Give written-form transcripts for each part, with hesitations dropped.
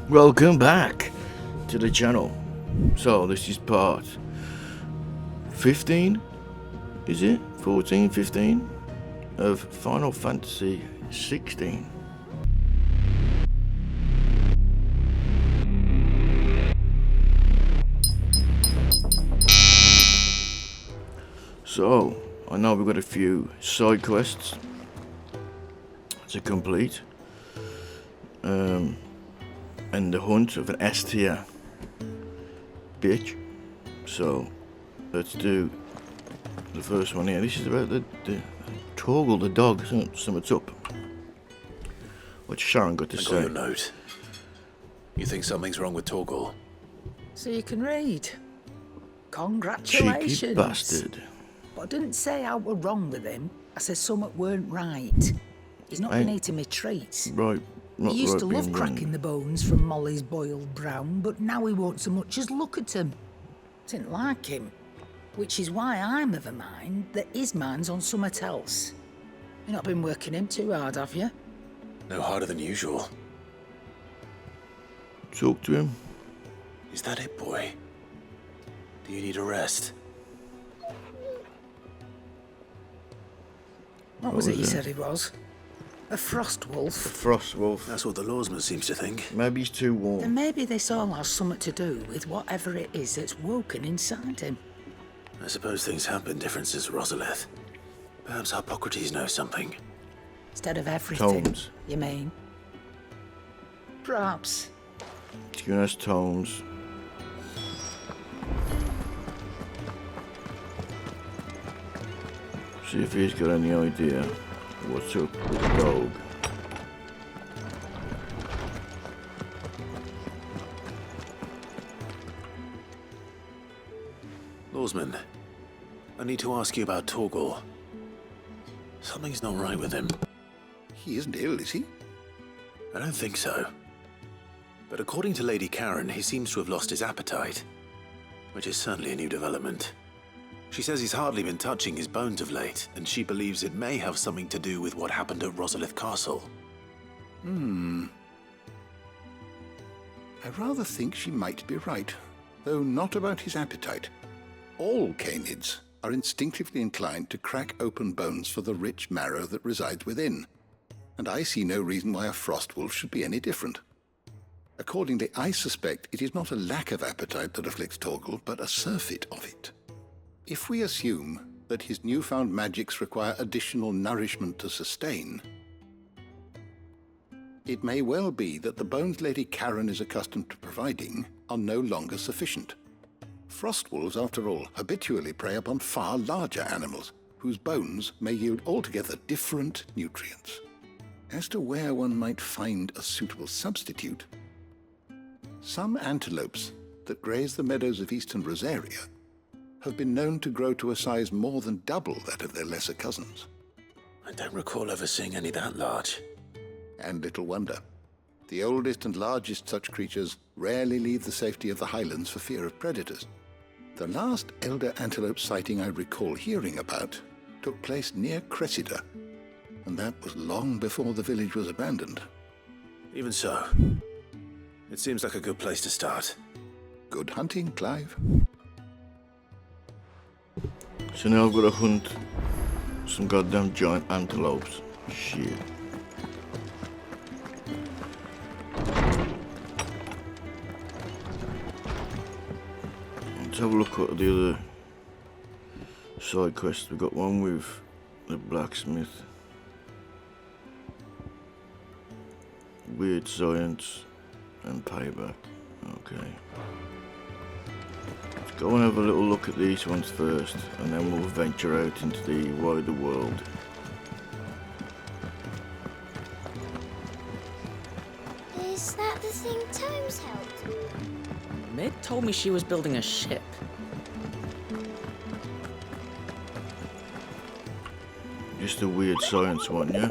Welcome back to the channel. So this is part 15, is it? 14, 15 of Final Fantasy 16. So, I know we've got a few side quests to complete. And the hunt of an S tier bitch. So, let's do the first one here. This is about the Torgal, the dog. Something's up. What's Sharon got to say? I got your note. You think something's wrong with Torgal? So you can read. Congratulations. Cheeky bastard. But I didn't say how we're wrong with him. I said something weren't right. He's not been eating me treats. Right. Not He used right to love being cracking wrong. the bones from Molly's boiled brown, but now he won't so much as look at him. Didn't like him. Which is why I'm of a mind that his mind's on something else. You've not been working him too hard, have you? No harder than usual. Talk to him. Is that it, boy? Do you need a rest? What was it you said he was? A frost wolf? Frost wolf. That's what the lawsman seems to think. Maybe he's too warm. Then maybe this all has something to do with whatever it is that's woken inside him. I suppose things have been different since Rosalith. Perhaps Hippocrates knows something. Instead of everything, Tomes. you mean? Perhaps. Giving us tomes. See if he's got any idea what's up with the dog. Lawsman, I need to ask you about Torgal. Something's not right with him. He isn't ill, is he? I don't think so. But according to Lady Karen, he seems to have lost his appetite, which is certainly a new development. She says he's hardly been touching his bones of late, and she believes it may have something to do with what happened at Rosalith Castle. I rather think she might be right, though not about his appetite. All canids are instinctively inclined to crack open bones for the rich marrow that resides within, and I see no reason why a frost wolf should be any different. Accordingly, I suspect it is not a lack of appetite that afflicts Torgal, but a surfeit of it. If we assume that his newfound magics require additional nourishment to sustain, it may well be that the bones Lady Karen is accustomed to providing are no longer sufficient. Frost wolves, after all, habitually prey upon far larger animals, whose bones may yield altogether different nutrients. As to where one might find a suitable substitute, some antelopes that graze the meadows of eastern Rosaria have been known to grow to a size more than double that of their lesser cousins. I don't recall ever seeing any that large. And little wonder. The oldest and largest such creatures rarely leave the safety of the highlands for fear of predators. The last elder antelope sighting I recall hearing about took place near Cressida, and that was long before the village was abandoned. Even so, it seems like a good place to start. Good hunting, Clive. So now I've got to hunt some goddamn giant antelopes. Shit. Let's have a look at the other side quests. We've got one with the blacksmith, weird science, and payback. Okay. Let's go and have a little look at these ones first, and then we'll venture out into the wider world. Is that the thing Tomes held? Mid told me she was building a ship. Just a weird science one, yeah?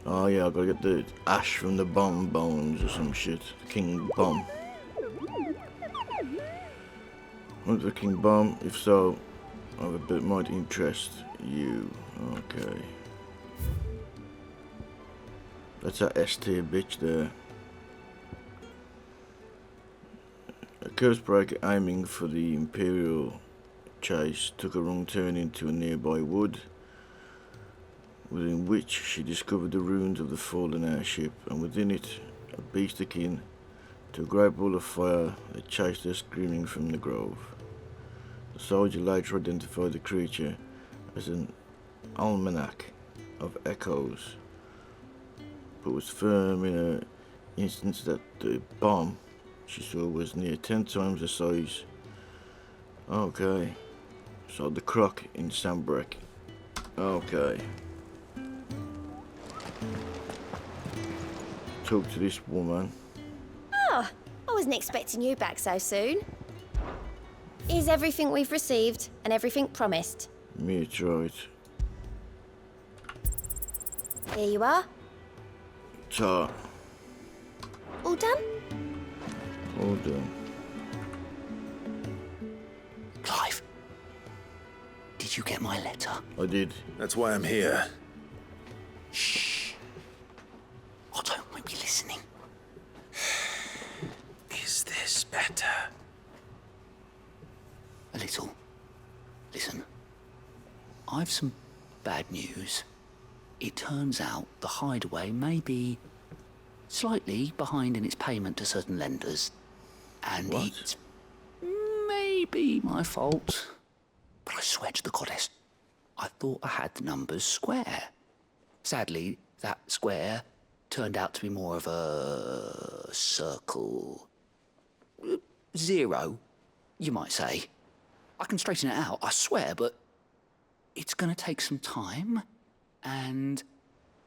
Oh yeah, I gotta get the ash from the bomb bones or some shit. King Bomb. Want the King Bomb? If so, I have a bit might interest you. Okay. That's a S-tier bitch there. A curse breaker aiming for the Imperial chase took a wrong turn into a nearby wood, within which she discovered the ruins of the fallen airship, and within it a beast akin to a great ball of fire that chased her screaming from the grove. The soldier later identified the creature as an almanac of echoes, but was firm in her instance that the bomb she saw was near 10 times the size. Okay, so the croc in Sandbreak. Okay. Talk to this woman. Oh, I wasn't expecting you back so soon. Is everything we've received and everything promised? Meteorite. Here you are. Tar. All done? All done. Clive, did you get my letter? I did. That's why I'm here. Shh. Otto won't be listening. Is this better? A little. Listen, I've some bad news. It turns out the hideaway may be slightly behind in its payment to certain lenders. And What? it may be my fault. But I swear to the goddess, I thought I had the numbers square. Sadly, that square turned out to be more of a circle. 0, you might say. I can straighten it out, I swear, but it's gonna take some time, and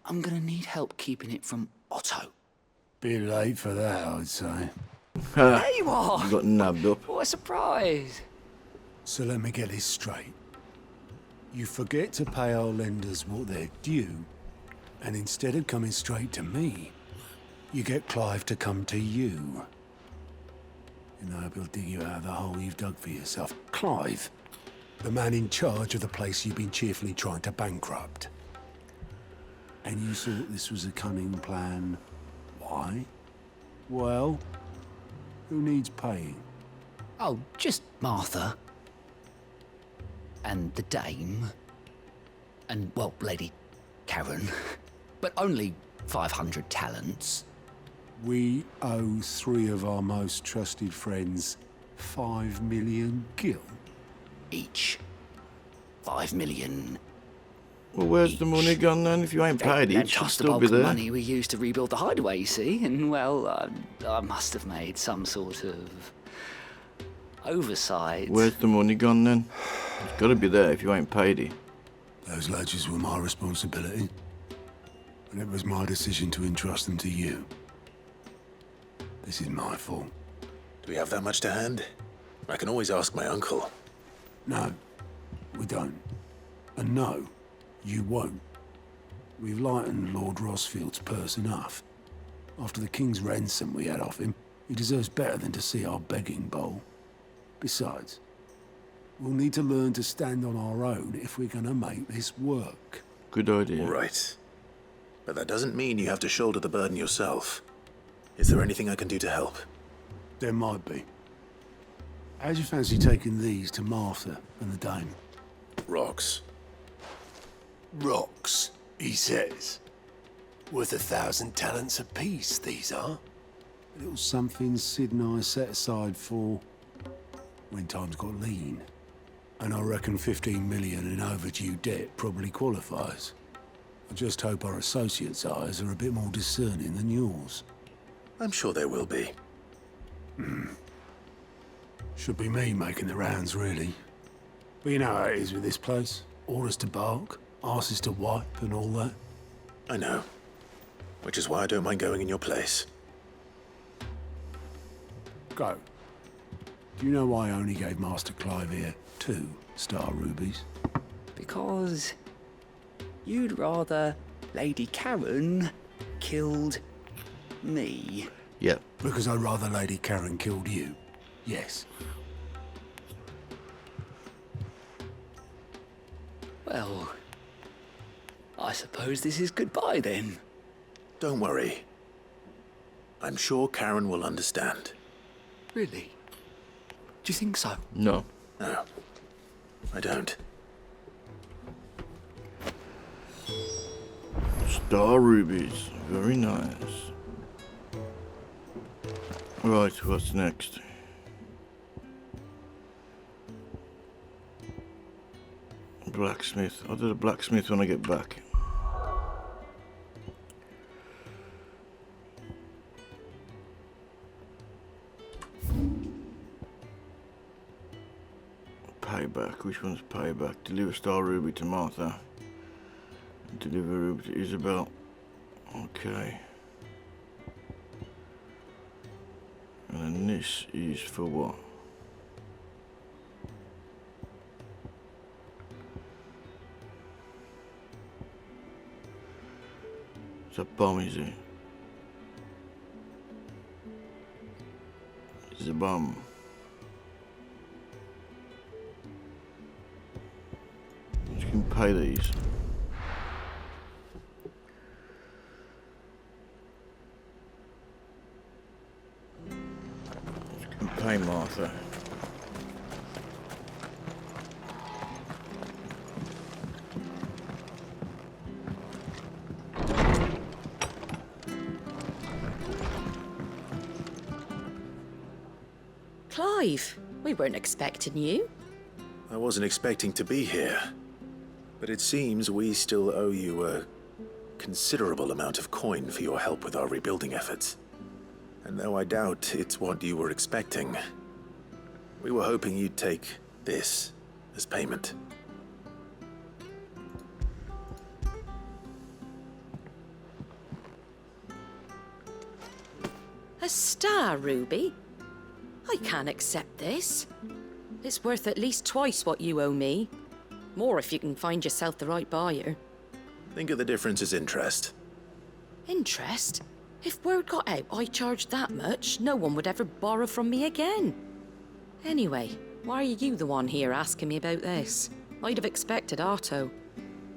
I'm gonna need help keeping it from Otto. Bit late for that, I'd say. There you are! You got nabbed up. What a surprise! So let me get this straight. You forget to pay our lenders what they're due, and instead of coming straight to me, you get Clive to come to you. And I hope he'll dig you out of the hole you've dug for yourself. Clive, the man in charge of the place you've been cheerfully trying to bankrupt. And you thought this was a cunning plan. Why? Well, who needs paying? Oh, just Martha. And the dame. And, well, Lady Karen. But only 500 talents. We owe 3 of our most trusted friends 5 million gil. Each. 5 million. Well, where's the money gone then? If you ain't paid it, it should Just the still bulk be of there. money we used to rebuild the hideaway, you see? And, well, I must have made some sort of oversight. Where's the money gone then? It's got to be there if you ain't paid it. Those ledgers were my responsibility. And it was my decision to entrust them to you. This is my fault. Do we have that much to hand? I can always ask my uncle. No, we don't. And no, you won't. We've lightened Lord Rosfield's purse enough. After the king's ransom we had off him, he deserves better than to see our begging bowl. Besides, we'll need to learn to stand on our own if we're gonna make this work. Good idea. All right. But that doesn't mean you have to shoulder the burden yourself. Is there anything I can do to help? There might be. How'd you fancy taking these to Martha and the dame? Rocks. Rocks, he says. Worth 1,000 talents apiece, these are. A little something Sid and I set aside for when times got lean. And I reckon 15 million in overdue debt probably qualifies. I just hope our associates' eyes are a bit more discerning than yours. I'm sure there will be. Should be me making the rounds, really. But you know how it is with this place. Orders to bark, arses to wipe, and all that. I know. Which is why I don't mind going in your place. Go. Do you know why I only gave Master Clive here 2 star rubies? Because you'd rather Lady Karen killed me. Yeah. Because I'd rather Lady Karen killed you. Yes. Well, I suppose this is goodbye then. Don't worry. I'm sure Karen will understand. Really? Do you think so? No. No, I don't. Star rubies. Very nice. Right, what's next? Blacksmith. I'll do the blacksmith when I get back. Payback. Which one's payback? Deliver star ruby to Martha. Deliver ruby to Isabel. Okay. And then this is for what? It's a bomb, is it? It's a bomb. You can pay these. You can pay Martha. Clive, we weren't expecting you. I wasn't expecting to be here, but it seems we still owe you a considerable amount of coin for your help with our rebuilding efforts. And though I doubt it's what you were expecting, we were hoping you'd take this as payment. A star ruby? I can't accept this. It's worth at least twice what you owe me. More if you can find yourself the right buyer. Think of the difference as interest. Interest? If word got out I charged that much, no one would ever borrow from me again. Anyway, why are you the one here asking me about this? I'd have expected Otto.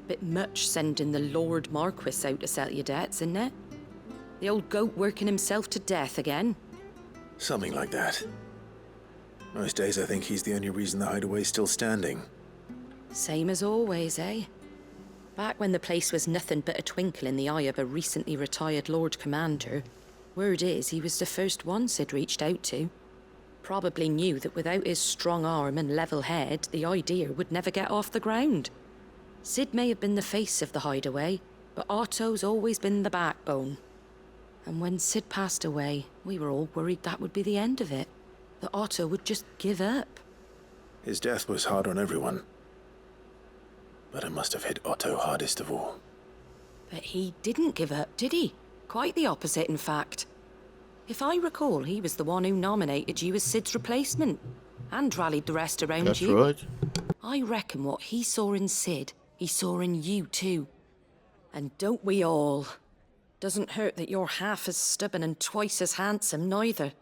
Bit much sending the Lord Marquis out to settle your debts, isn't it? The old goat working himself to death again. Something like that. Most days I think he's the only reason the hideaway's still standing. Same as always, eh? Back when the place was nothing but a twinkle in the eye of a recently retired Lord Commander, word is he was the first one Sid reached out to. Probably knew that without his strong arm and level head, the idea would never get off the ground. Sid may have been the face of the hideaway, but Otto's always been the backbone. And when Sid passed away, we were all worried that would be the end of it. That Otto would just give up. His death was hard on everyone. But it must have hit Otto hardest of all. But he didn't give up, did he? Quite the opposite, in fact. If I recall, he was the one who nominated you as Sid's replacement. And rallied the rest around That's you. right. I reckon what he saw in Sid, he saw in you too. And don't we all? Doesn't hurt that you're half as stubborn and twice as handsome, neither.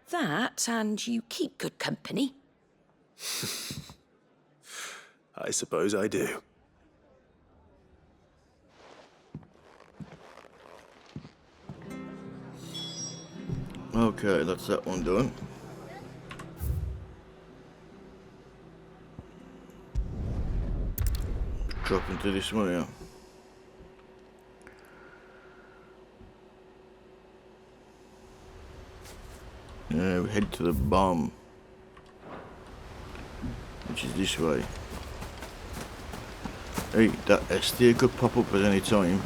That, and you keep good company. I suppose I do. Okay, that's that one done. Drop into this one here. Yeah, we head to the bomb, which is this way. Hey, that ST could pop up at any time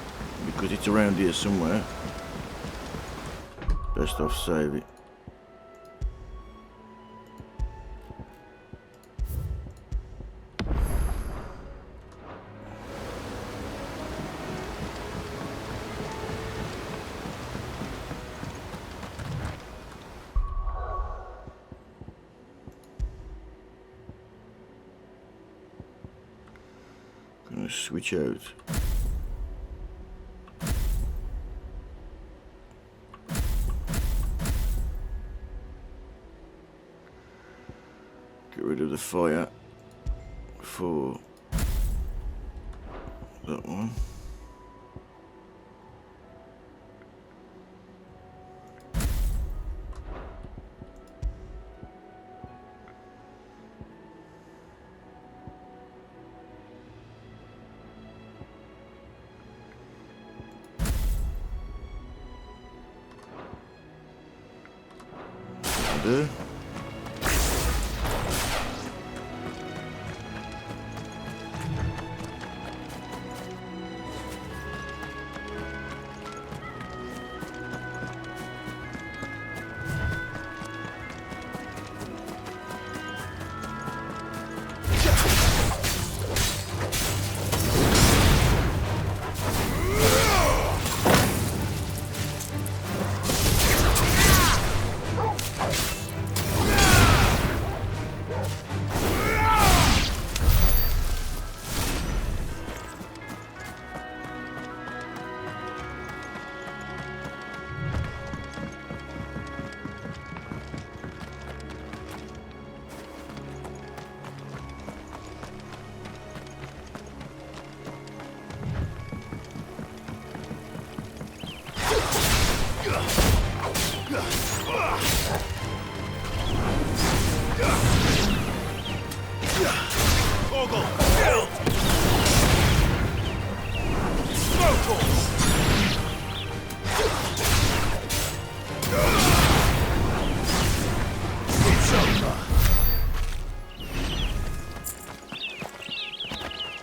because it's around here somewhere. Best off save it. Gonna switch out. Get rid of the fire for that one. That'll do.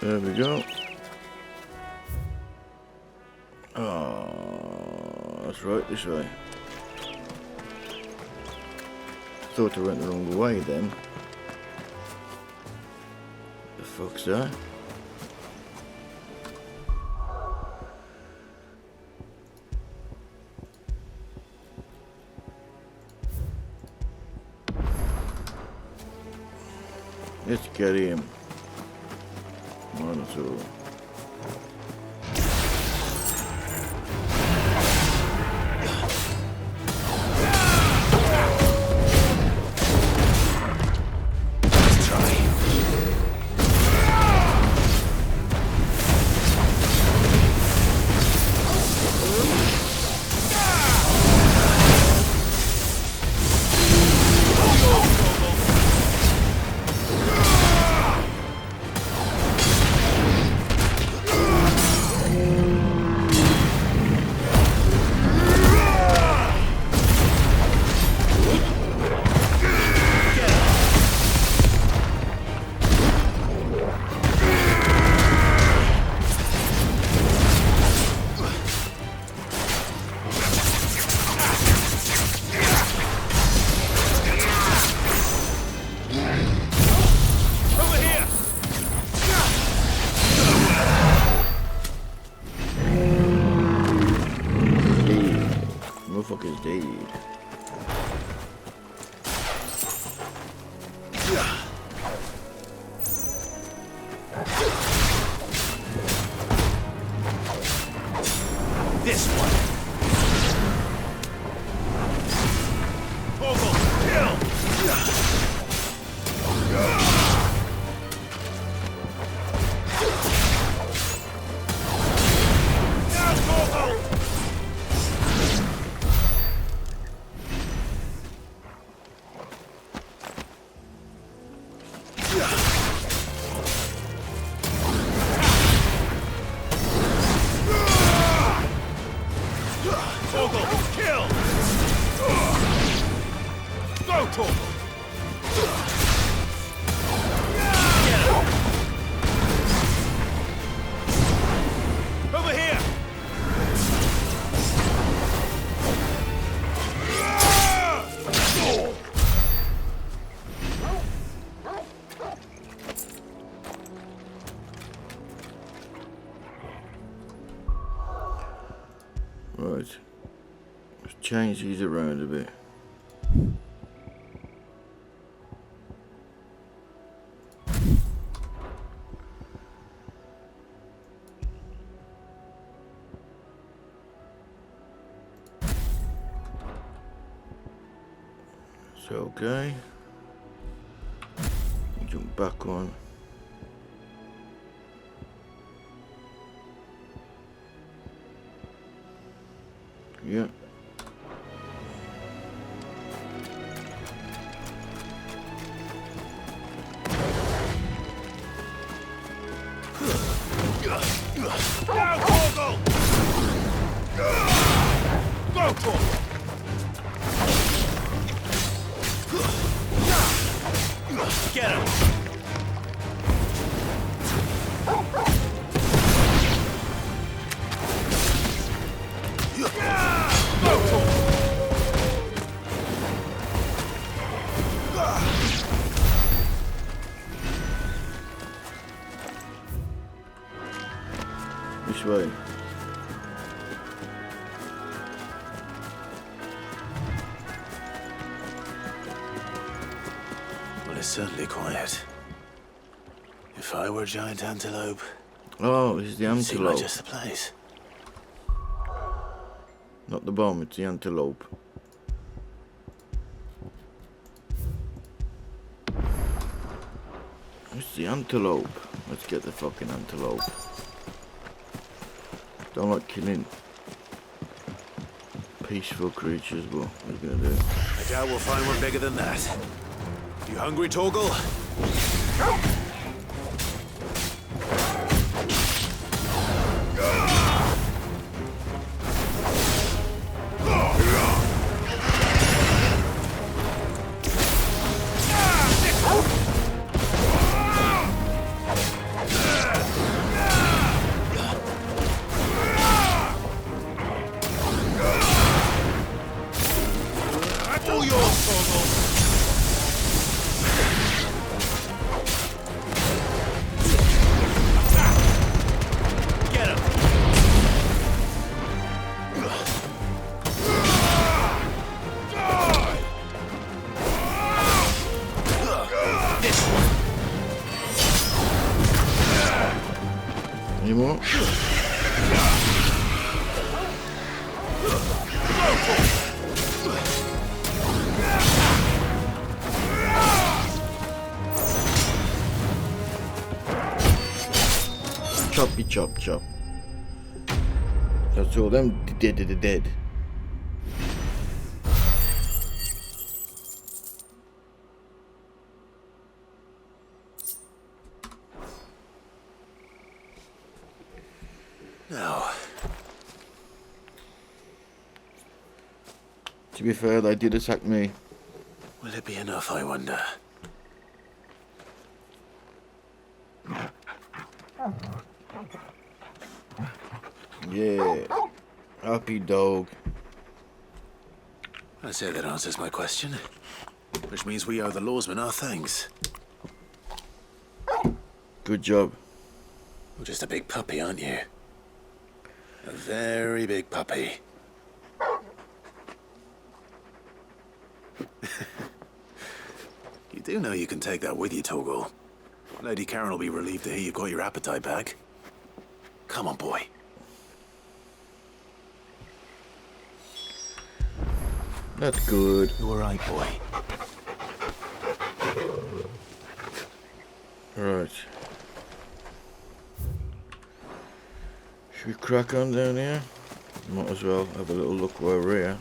There we go. Oh, that's right, this way. Thought I went the wrong way then. The fuck's that? Let's get him. One or two. Motherfucker's dead. This one. Toggle, kill! Now, Toggle! Toggle, kill! Go, Toggle! Get him! Over here! Right. Let's change these around a bit. It's okay. Jump back on. Yeah. Now, Toggle! Go, Toggle! Get him! This way. Well, it's certainly quiet. If I were a giant antelope, Oh, this is the it seemed like antelope. just the place. Not the bomb, it's the antelope. It's the antelope. Let's get the fucking antelope. Don't like killing peaceful creatures, but what are we gonna do? I doubt we'll find one bigger than that. You hungry, Torgal? All yours, Torgal! Get him! This one! Any more? Choppy chop chop. That's all them dead. Now, To be fair, they did attack me. will it be enough, I wonder? Yeah. Happy dog. I say that answers my question. Which means we owe the lawsman our thanks. Good job. You're just a big puppy, aren't you? A very big puppy. You do know you can take that with you, Torgal. Lady Karen will be relieved to hear you've got your appetite back. Come on, boy. That's good. You all right, boy? Right. Should we crack on down here? Might as well have a little look while we're here.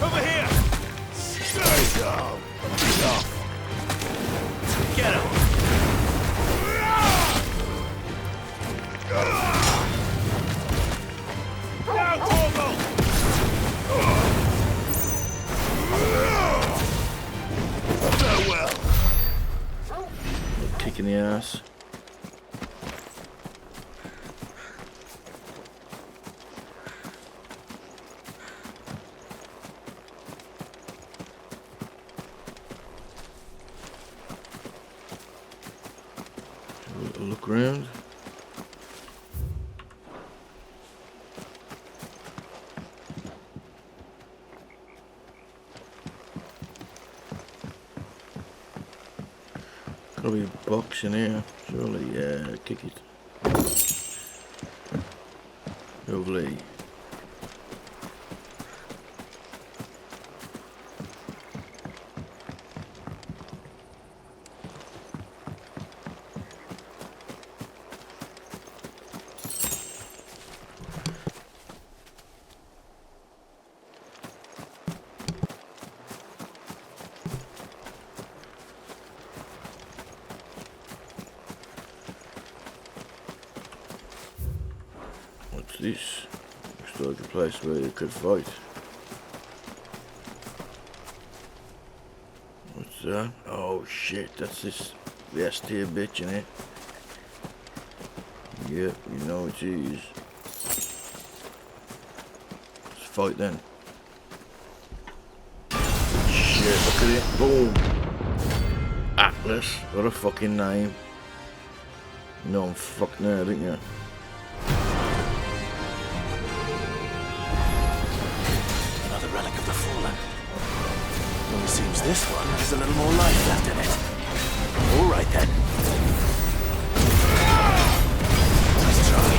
Over here! Get him! Now, Torgal! Farewell! Kick in the ass. Look around. Gotta be a box in here, surely. Yeah, kick it. Lovely. What's this? Looks like a place where you could fight. What's that? Oh shit, that's this vest here bitch in it. Yep, you know it is. Let's fight then. Shit, look at it. Boom. Atlas, what a fucking name. You know I'm fucked now, don't you? Another relic of the Fallen. Well, it seems this one has a little more life left in it. All right then. Let's try.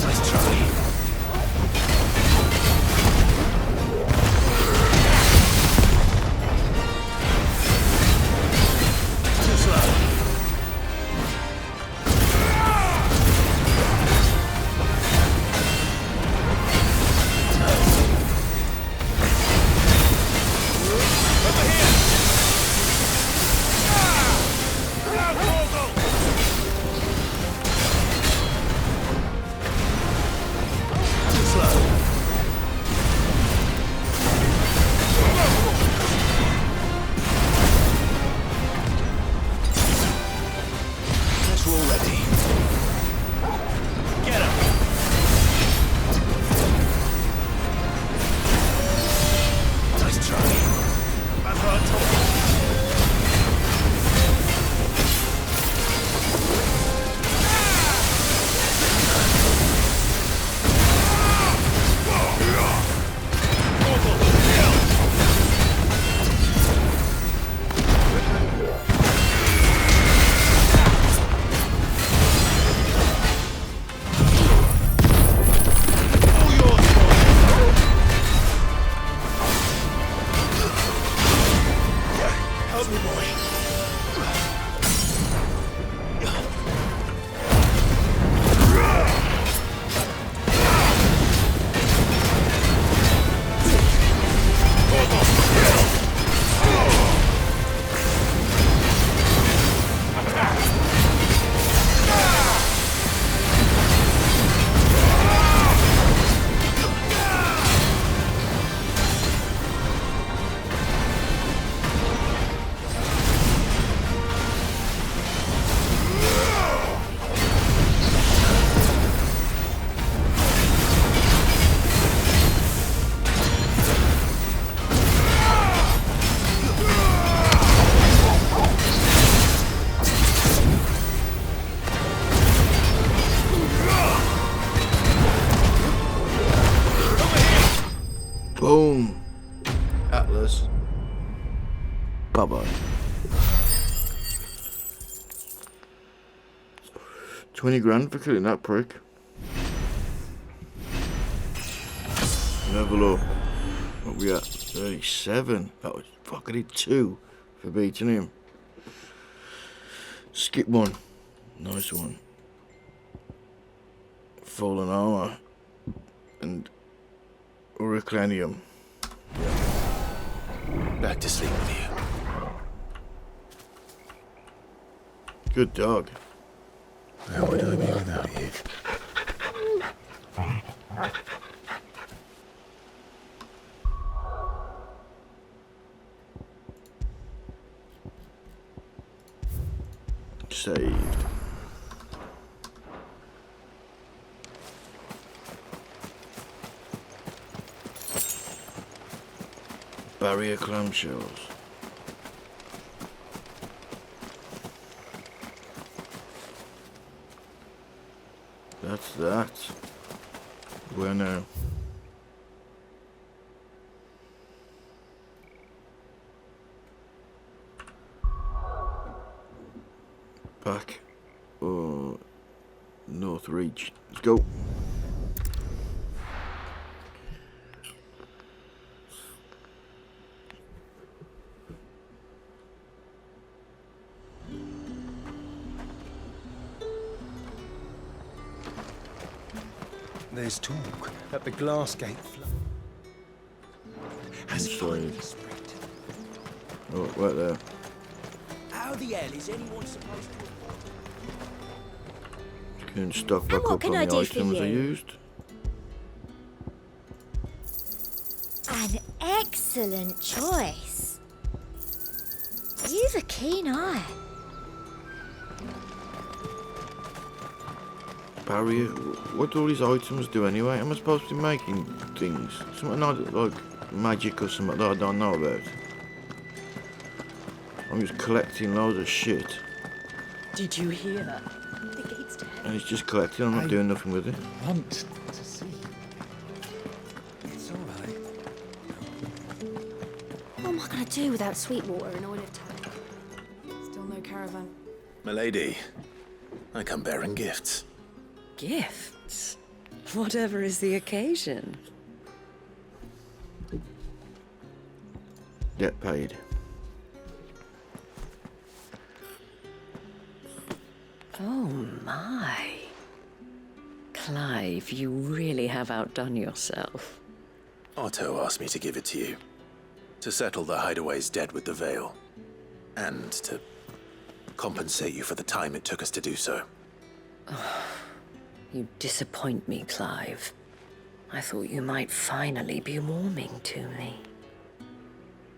Nice try. Too slow. Too slow. Guess we're all ready. Get him. Nice try. That's what I told you. Help me, boy. Boom. Atlas. Bye-bye. 20 grand for killing that prick. Level up. What we at? 37. That was fucking it 2 for beating him. Skip 1. Nice one. Fallen armor. And Uriclanium. Back to sleep with you. Good dog. Where would I be without you? Saved. Barrier clamshells. That's that. Where now? Back. Or North Reach. Let's go. There's talk that the glass gate has finally spread. Oh, right there. How the hell is anyone supposed to... Can stock back what up can on I the do for items I you? used. An excellent choice. You've a keen eye. Barrier? What do all these items do anyway? Am I supposed to be making things? Something like magic or something that I don't know about. I'm just collecting loads of shit. Did you hear? The gate's down. And it's just collecting, I'm not doing nothing with it. Want to see? It's all right. am I going to do without Sweetwater and Oil of Time? Still no caravan. Milady, I come bearing gifts. Gifts? Whatever is the occasion. Debt paid. Oh my. Clive, you really have outdone yourself. Otto asked me to give it to you. To settle the Hideaway's debt with the Veil. And to compensate you for the time it took us to do so. You disappoint me, Clive. I thought you might finally be warming to me.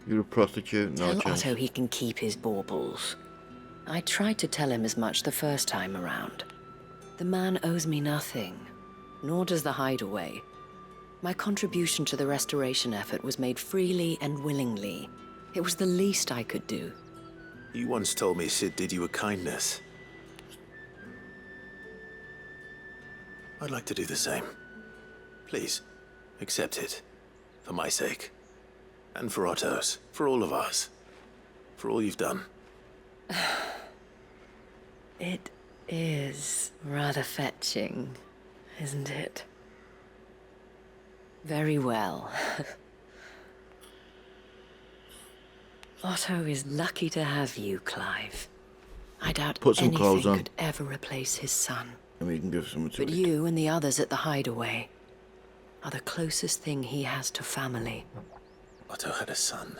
You're a prostitute, no Tell chance. Otto he can keep his baubles. I tried to tell him as much the first time around. The man owes me nothing, nor does the Hideaway. My contribution to the restoration effort was made freely and willingly. It was the least I could do. You once told me Sid did you a kindness. I'd like to do the same. Please, accept it. For my sake. And for Otto's. For all of us. For all you've done. It is rather fetching, isn't it? Very well. Otto is lucky to have you, Clive. I doubt Put some clothes anything on. could ever replace his son. And we can give something to But it. you and the others at the Hideaway are the closest thing he has to family. Otto had a son.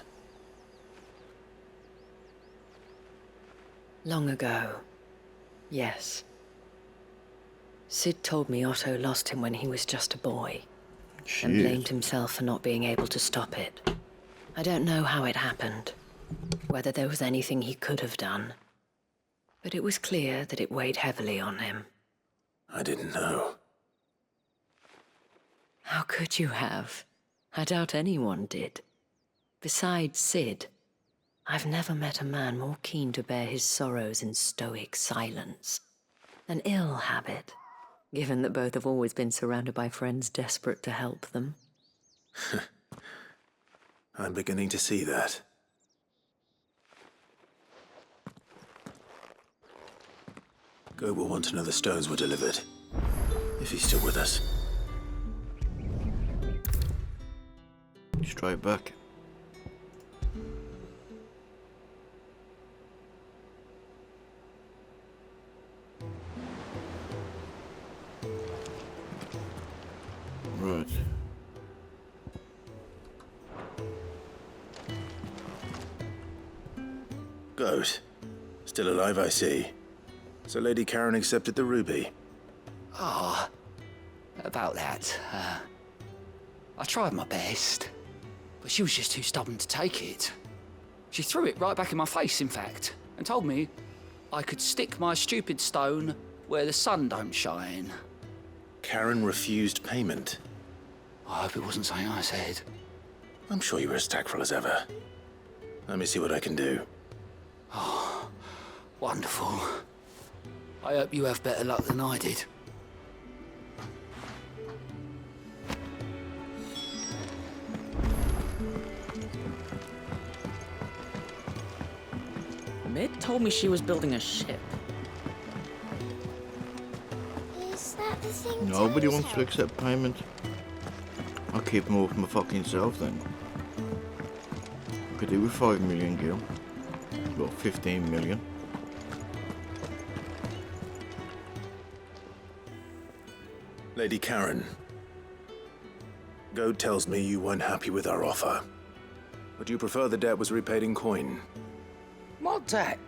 Long ago, yes. Sid told me Otto lost him when he was just a boy, and Jeez. blamed himself for not being able to stop it. I don't know how it happened, whether there was anything he could have done, but it was clear that it weighed heavily on him. I didn't know. How could you have? I doubt anyone did. Besides Sid, I've never met a man more keen to bear his sorrows in stoic silence. An ill habit, given that both have always been surrounded by friends desperate to help them. I'm beginning to see that. Gob will want to know the stones were delivered. If he's still with us. Straight back. Right. Gob. Still alive, I see. So Lady Karen accepted the ruby. About that, I tried my best, but she was just too stubborn to take it. She threw it right back in my face, in fact, and told me I could stick my stupid stone where the sun don't shine. Karen refused payment. I hope it wasn't something I said. I'm sure you were as tactful as ever. Let me see what I can do. Wonderful. I hope you have better luck than I did. Mid told me she was building a ship. Is that the thing? Nobody Tony wants to said? accept payment. I'll keep them all for my fucking self then. Could do with 5 million gil. Well, 15 million. Lady Karen. Goad tells me you weren't happy with our offer. Would you prefer the debt was repaid in coin? What debt?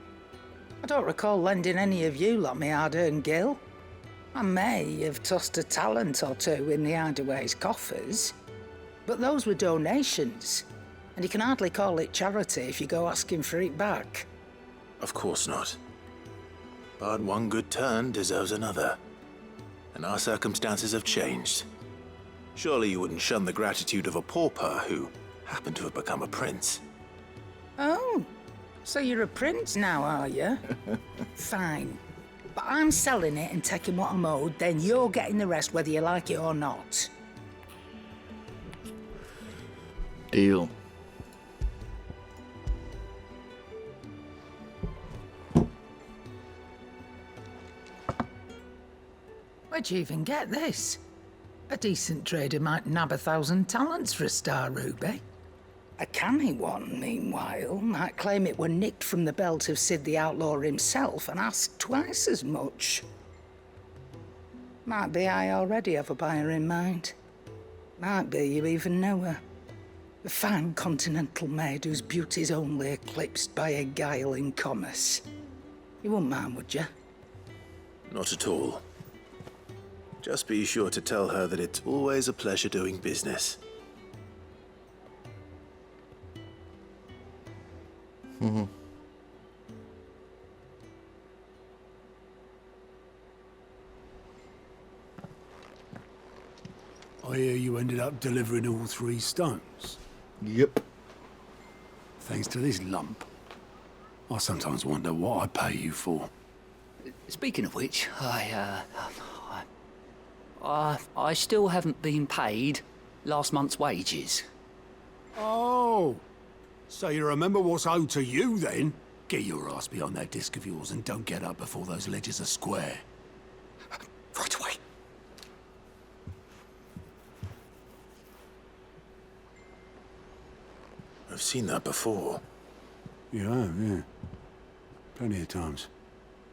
I don't recall lending any of you lot me hard-earned gil. I may have tossed a talent or two in the Hideaway's coffers, but those were donations, and you can hardly call it charity if you go asking for it back. Of course not. But one good turn deserves another. And our circumstances have changed. Surely you wouldn't shun the gratitude of a pauper who happened to have become a prince. Oh, so you're a prince now, are you? Fine. But I'm selling it and taking what I'm owed, then you're getting the rest whether you like it or not. Deal. Where'd you even get this? A decent trader might nab 1,000 talents for a star ruby. A canny one, meanwhile, might claim it were nicked from the belt of Sid the Outlaw himself and ask twice as much. Might be I already have a buyer in mind. Might be you even know her. A fine continental maid whose beauty's only eclipsed by a guile in commerce. You wouldn't mind, would you? Not at all. Just be sure to tell her that it's always a pleasure doing business. I hear you ended up delivering all 3 stones. Yep. Thanks to this lump. I sometimes wonder what I pay you for. Speaking of which, I still haven't been paid last month's wages. Oh, so you remember what's owed to you then? Get your ass behind that disc of yours and don't get up before those ledgers are square. Right away. I've seen that before. You have, yeah. Plenty of times.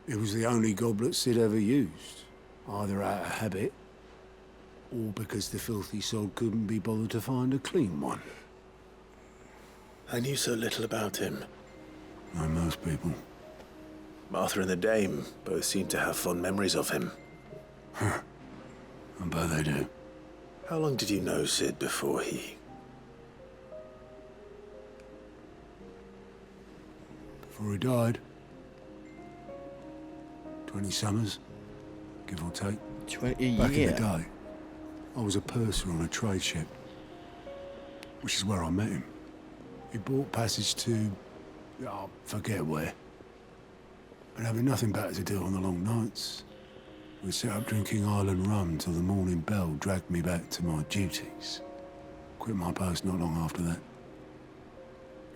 It was the only goblet Sid ever used. Either out of habit, or because the filthy sod couldn't be bothered to find a clean one. I knew so little about him. Like most people. Martha and the Dame both seem to have fond memories of him. I bet they do. How long did you know Sid before he... Before he died. 20 summers, give or take. 20 Back in years. the day, I was a purser on a trade ship, which is where I met him. He bought passage to, I forget where. And having nothing better to do on the long nights, we'd sit up drinking island rum till the morning bell dragged me back to my duties. Quit my post not long after that,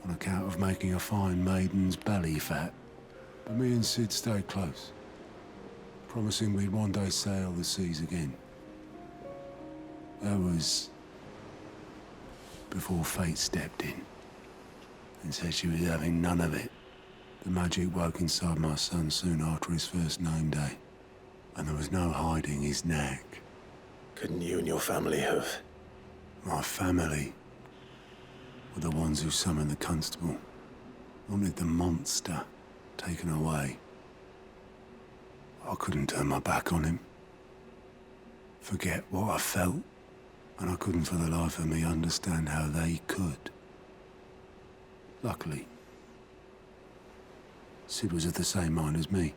on account of making a fine maiden's belly fat. But me and Sid stayed close, promising we'd one day sail the seas again. That was before fate stepped in and said she was having none of it. The magic woke inside my son soon after his first name day, and there was no hiding his knack. Couldn't you and your family have... My family were the ones who summoned the constable, wanted the monster taken away. I couldn't turn my back on him, forget what I felt, and I couldn't for the life of me understand how they could. Luckily, Sid was of the same mind as me.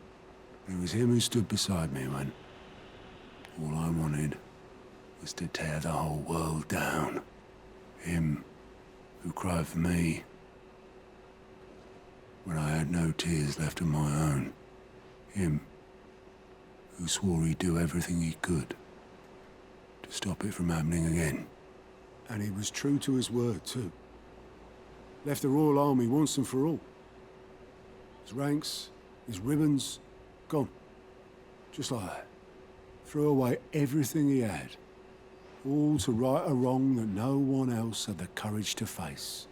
It was him who stood beside me when all I wanted was to tear the whole world down. Him who cried for me when I had no tears left of my own. Him who swore he'd do everything he could to stop it from happening again. And he was true to his word, too. Left the Royal Army once and for all. His ranks, his ribbons, gone. Just like that. Threw away everything he had. All to right a wrong that no one else had the courage to face.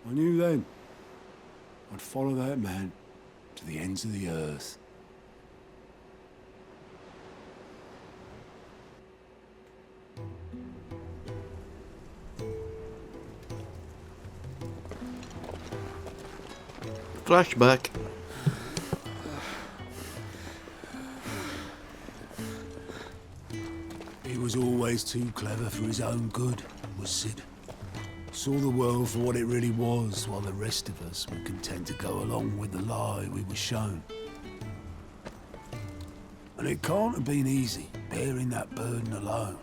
I knew then I'd follow that man to the ends of the earth. Flashback. He was always too clever for his own good, was Sid. Saw the world for what it really was, while the rest of us were content to go along with the lie we were shown. And it can't have been easy, bearing that burden alone.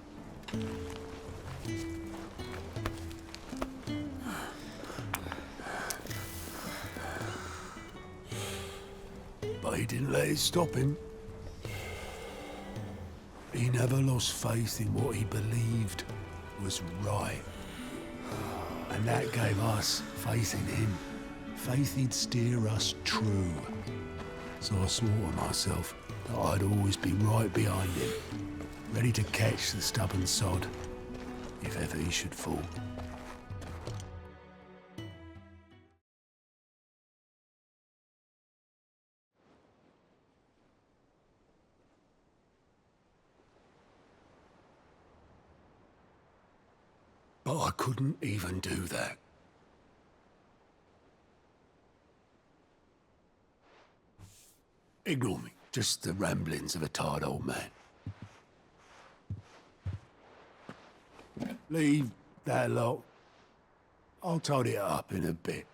But he didn't let it stop him. He never lost faith in what he believed was right. And that gave us faith in him. Faith he'd steer us true. So I swore to myself that I'd always be right behind him. ready to catch the stubborn sod, if ever he should fall. But I couldn't even do that. Ignore me. Just the ramblings of a tired old man. Leave that lot. I'll tidy it up in a bit.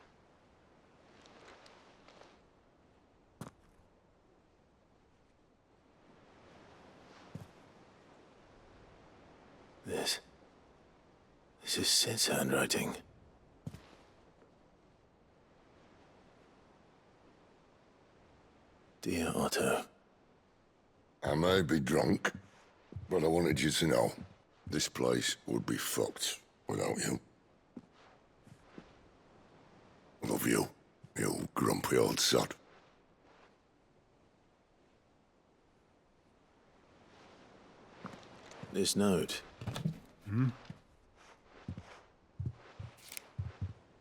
This is Sid's handwriting. Dear Otto. I may be drunk, but I wanted you to know this place would be fucked without you. Love you, you grumpy old sod. This note.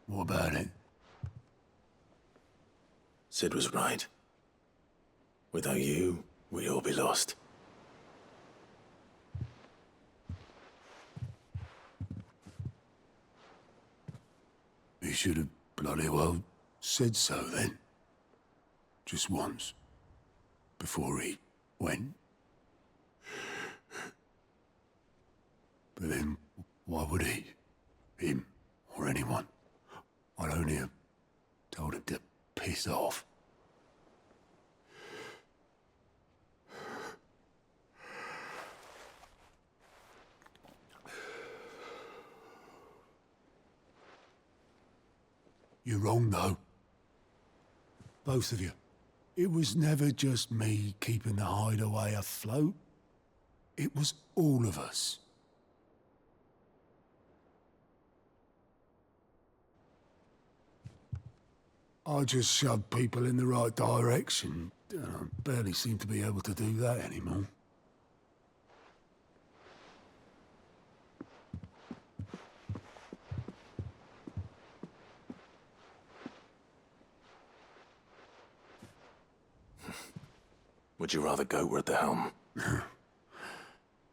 What about it? Sid was right. Without you, we'd all be lost. He should have bloody well said so then. Just once. Before he went. But then, why would he? Him, or anyone? I'd only have told him to piss off. You're wrong, though. Both of you. It was never just me keeping the hideaway afloat. It was all of us. I just shoved people in the right direction. I barely seem to be able to do that anymore. Would you rather goat were at the helm?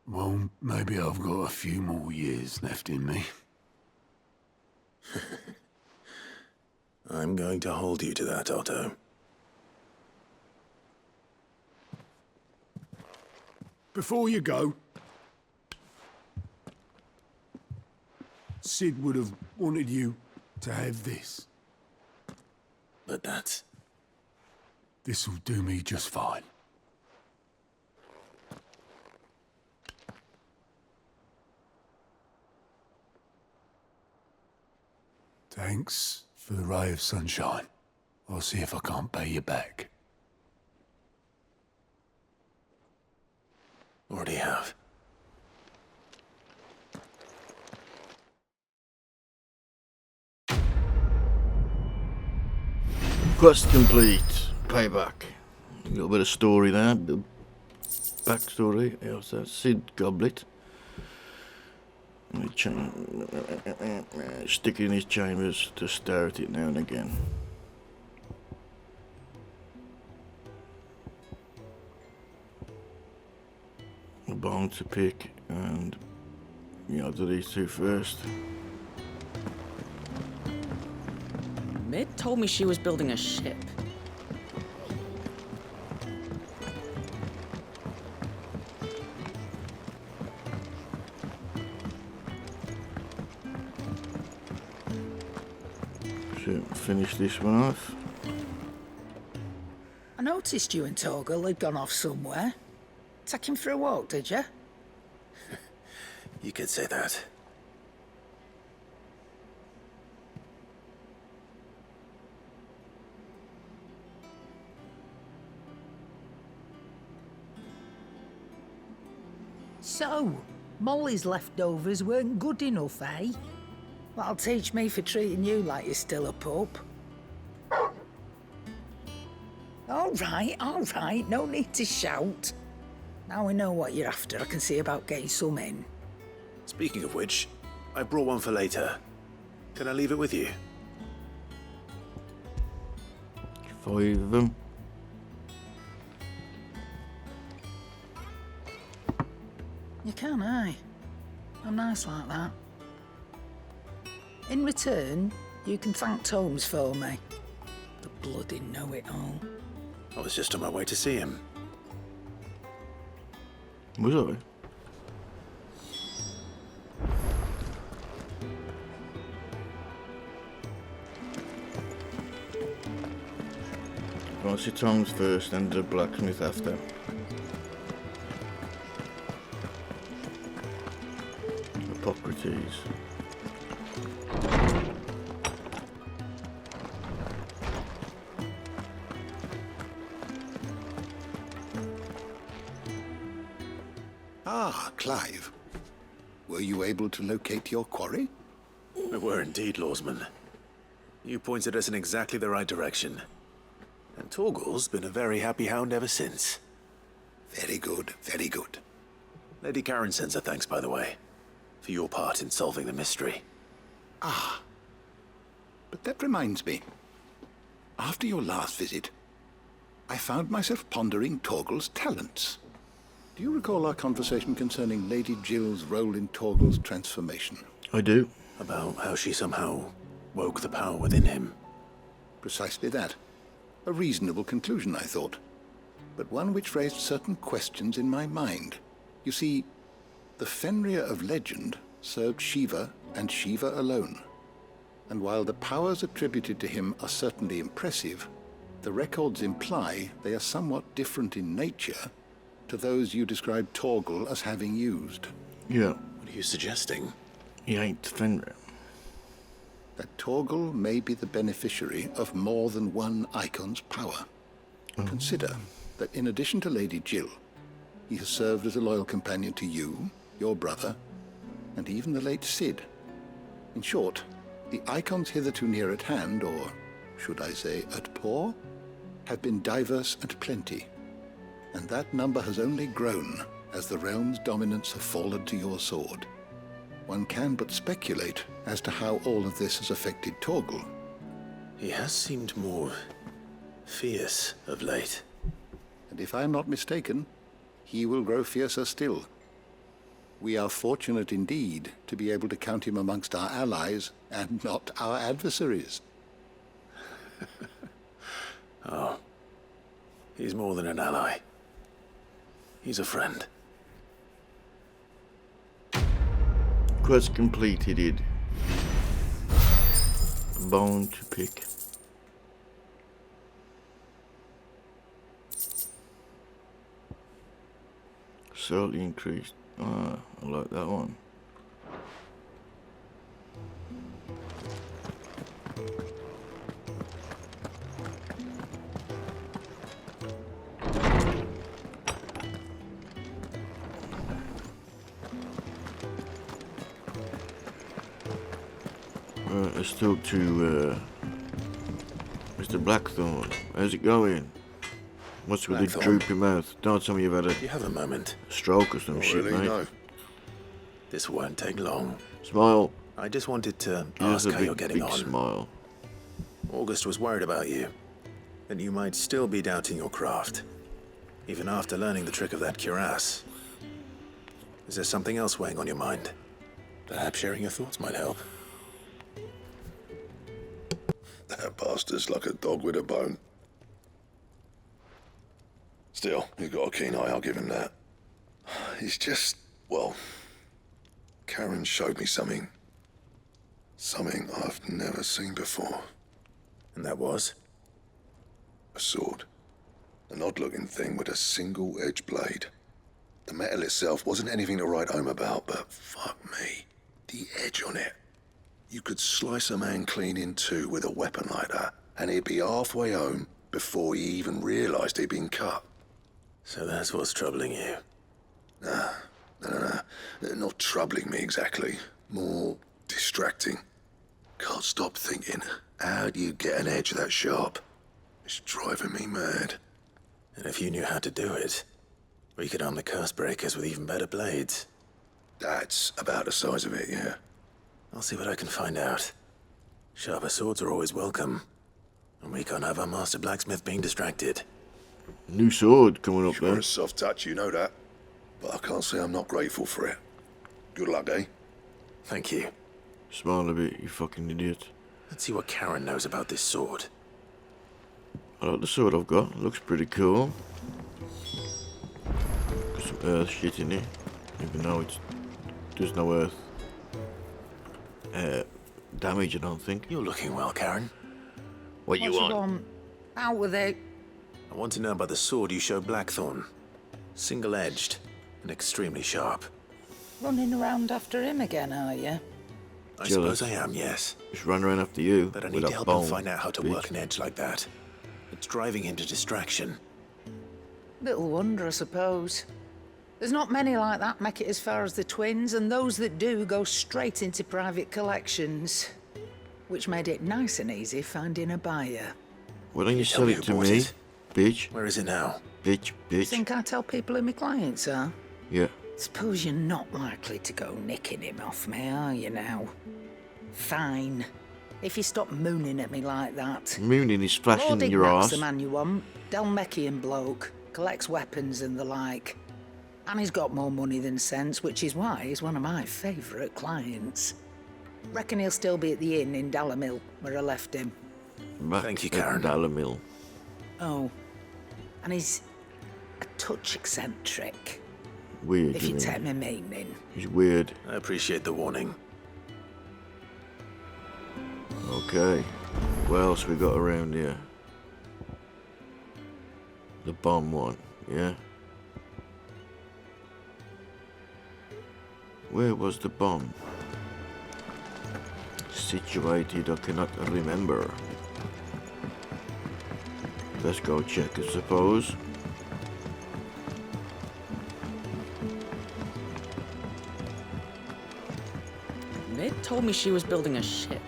Well, maybe I've got a few more years left in me. I'm going to hold you to that, Otto. Before you go, Sid would have wanted you to have this. But that's... This'll do me just fine. Thanks for the ray of sunshine. I'll see if I can't pay you back. Already have. Quest complete. Payback. A little bit of story there. Bit of backstory. What's that? Sid Goblet. Stick it in his chambers to stare at it now and again. A bone to pick, and I'll do these two first. Mid told me she was building a ship. Finish this one off. I noticed you and Torgal had gone off somewhere. Take him for a walk, did you? You could say that. So, Molly's leftovers weren't good enough, eh? That'll teach me for treating you like you're still a pup. All right, no need to shout. Now we know what you're after, I can see about getting some in. Speaking of which, I brought one for later. Can I leave it with you? 5 of them. You can, aye. I'm nice like that. In return, you can thank Tomes for me. The bloody know-it-all. I was just on my way to see him. Was I? I'll see Tom's first and the blacksmith after. Hippocrates. Ah, Clive. Were you able to locate your quarry? We were indeed, Lawsman. You pointed us in exactly the right direction. And Torgal's been a very happy hound ever since. Very good, very good. Lady Karen sends her thanks, by the way, for your part in solving the mystery. Ah. But that reminds me. After your last visit, I found myself pondering Torgal's talents. Do you recall our conversation concerning Lady Jill's role in Torgal's transformation? I do. About how she somehow woke the power within him. Precisely that. A reasonable conclusion, I thought, but one which raised certain questions in my mind. You see, the Fenrir of legend served Shiva and Shiva alone. And while the powers attributed to him are certainly impressive, the records imply they are somewhat different in nature to those you described Torgal as having used. Yeah. What are you suggesting? He ain't Fenrir. That Torgal may be the beneficiary of more than one icon's power. Consider that in addition to Lady Jill, he has served as a loyal companion to you, your brother, and even the late Cid. In short, the icons hitherto near at hand, or should I say at paw, have been diverse and plenty, and that number has only grown as the realm's dominance have fallen to your sword. One can but speculate as to how all of this has affected Torgal. He has seemed more fierce of late. And if I am not mistaken, he will grow fiercer still. We are fortunate indeed to be able to count him amongst our allies and not our adversaries. Oh, he's more than an ally. He's a friend. Quest completed. Bone to pick. Slightly increased. Ah, I like that one. Let's talk to Mr. Blackthorn. How's it going? What's with the Blackthorn? droopy mouth? Don't tell me you've had Do you have a moment? a stroke or some shit, Really, mate. no. This won't take long. Smile. I just wanted to Here's ask a how big, you're getting big on. smile. August was worried about you. That you might still be doubting your craft. Even after learning the trick of that cuirass. Is there something else weighing on your mind? Perhaps sharing your thoughts might help. That bastard's like a dog with a bone. Still, he's got a keen eye, I'll give him that. He's just, well, Karen showed me something. Something I've never seen before. And that was? A sword. An odd-looking thing with a single-edged blade. The metal itself wasn't anything to write home about, but fuck me. The edge on it. You could slice a man clean in two with a weapon like that, and he'd be halfway home before he even realised he'd been cut. So that's what's troubling you. No. Not troubling me exactly. More distracting. Can't stop thinking, how do you get an edge that sharp? It's driving me mad. And if you knew how to do it, We could arm the curse breakers with even better blades. That's about the size of it, yeah. I'll see what I can find out. Sharper swords are always welcome. And we can't have our master blacksmith being distracted. New sword coming up Sure there. a soft touch, you know that. But I can't say I'm not grateful for it. Good luck, eh? Thank you. Smile a bit, you fucking idiot. Let's see what Karen knows about this sword. I like the sword I've got. It looks pretty cool. Got some earth shit in it. Even though there's no earth damage, I don't think. You're looking well, Karen. What you want? Out with it. I want to know about the sword you showed Blackthorn. Single-edged and extremely sharp. Running around after him again, are you? I Jealous. suppose I am, yes. Just run around after you. But I with need to that help bone, him find out how to bitch. work an edge like that. It's driving him to distraction. Little wonder, I suppose. There's not many like that make it as far as the twins, and those that do go straight into private collections. Which made it nice and easy finding a buyer. Why don't you Tell sell me it who to bought me, it. bitch? Where is it now? Bitch, bitch. Think I tell people who my clients are? Yeah. Suppose you're not likely to go nicking him off me, are you now? Fine. If you stop mooning at me like that. Mooning is flashing Lord in your Ignat's ass. the man you want. Dalmekian bloke. Collects weapons and the like. And he's got more money than sense, which is why he's one of my favourite clients. Reckon he'll still be at the inn in Dalamil, where I left him. Back Thank you, at Karen. Dalamil. Oh. And he's a touch eccentric, Weird, if you you mean. take my meaning. He's weird. I appreciate the warning. Okay. What else we got around here? The bomb one, yeah? Where was the bomb? Situated, I cannot remember. Let's go check, I suppose. Mid told me she was building a ship.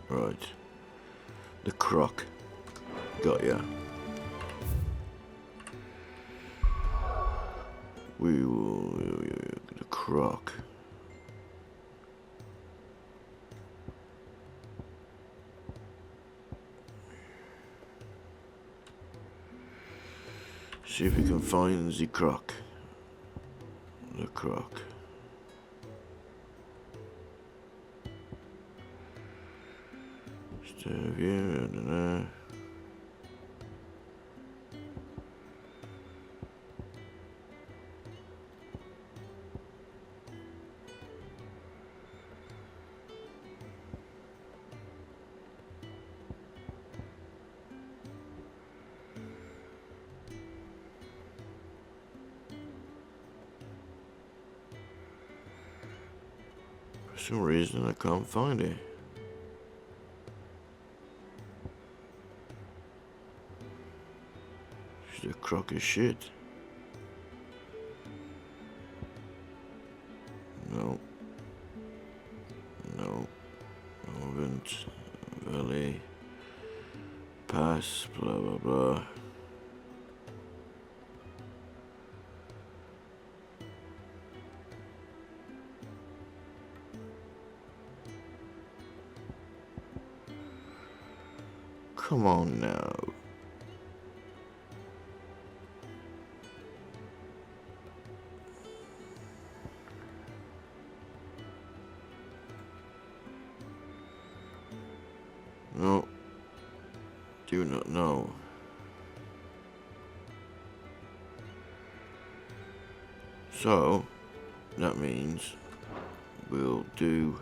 Right. The croc. Got ya. The croc. See if we can find the croc. The croc. Stay here, I don't know. For some reason I can't find it. She's a crock of shit. No. No. Ovent. Valley. Pass. Blah blah blah. Come on now. No. Do not know. So, that means we'll do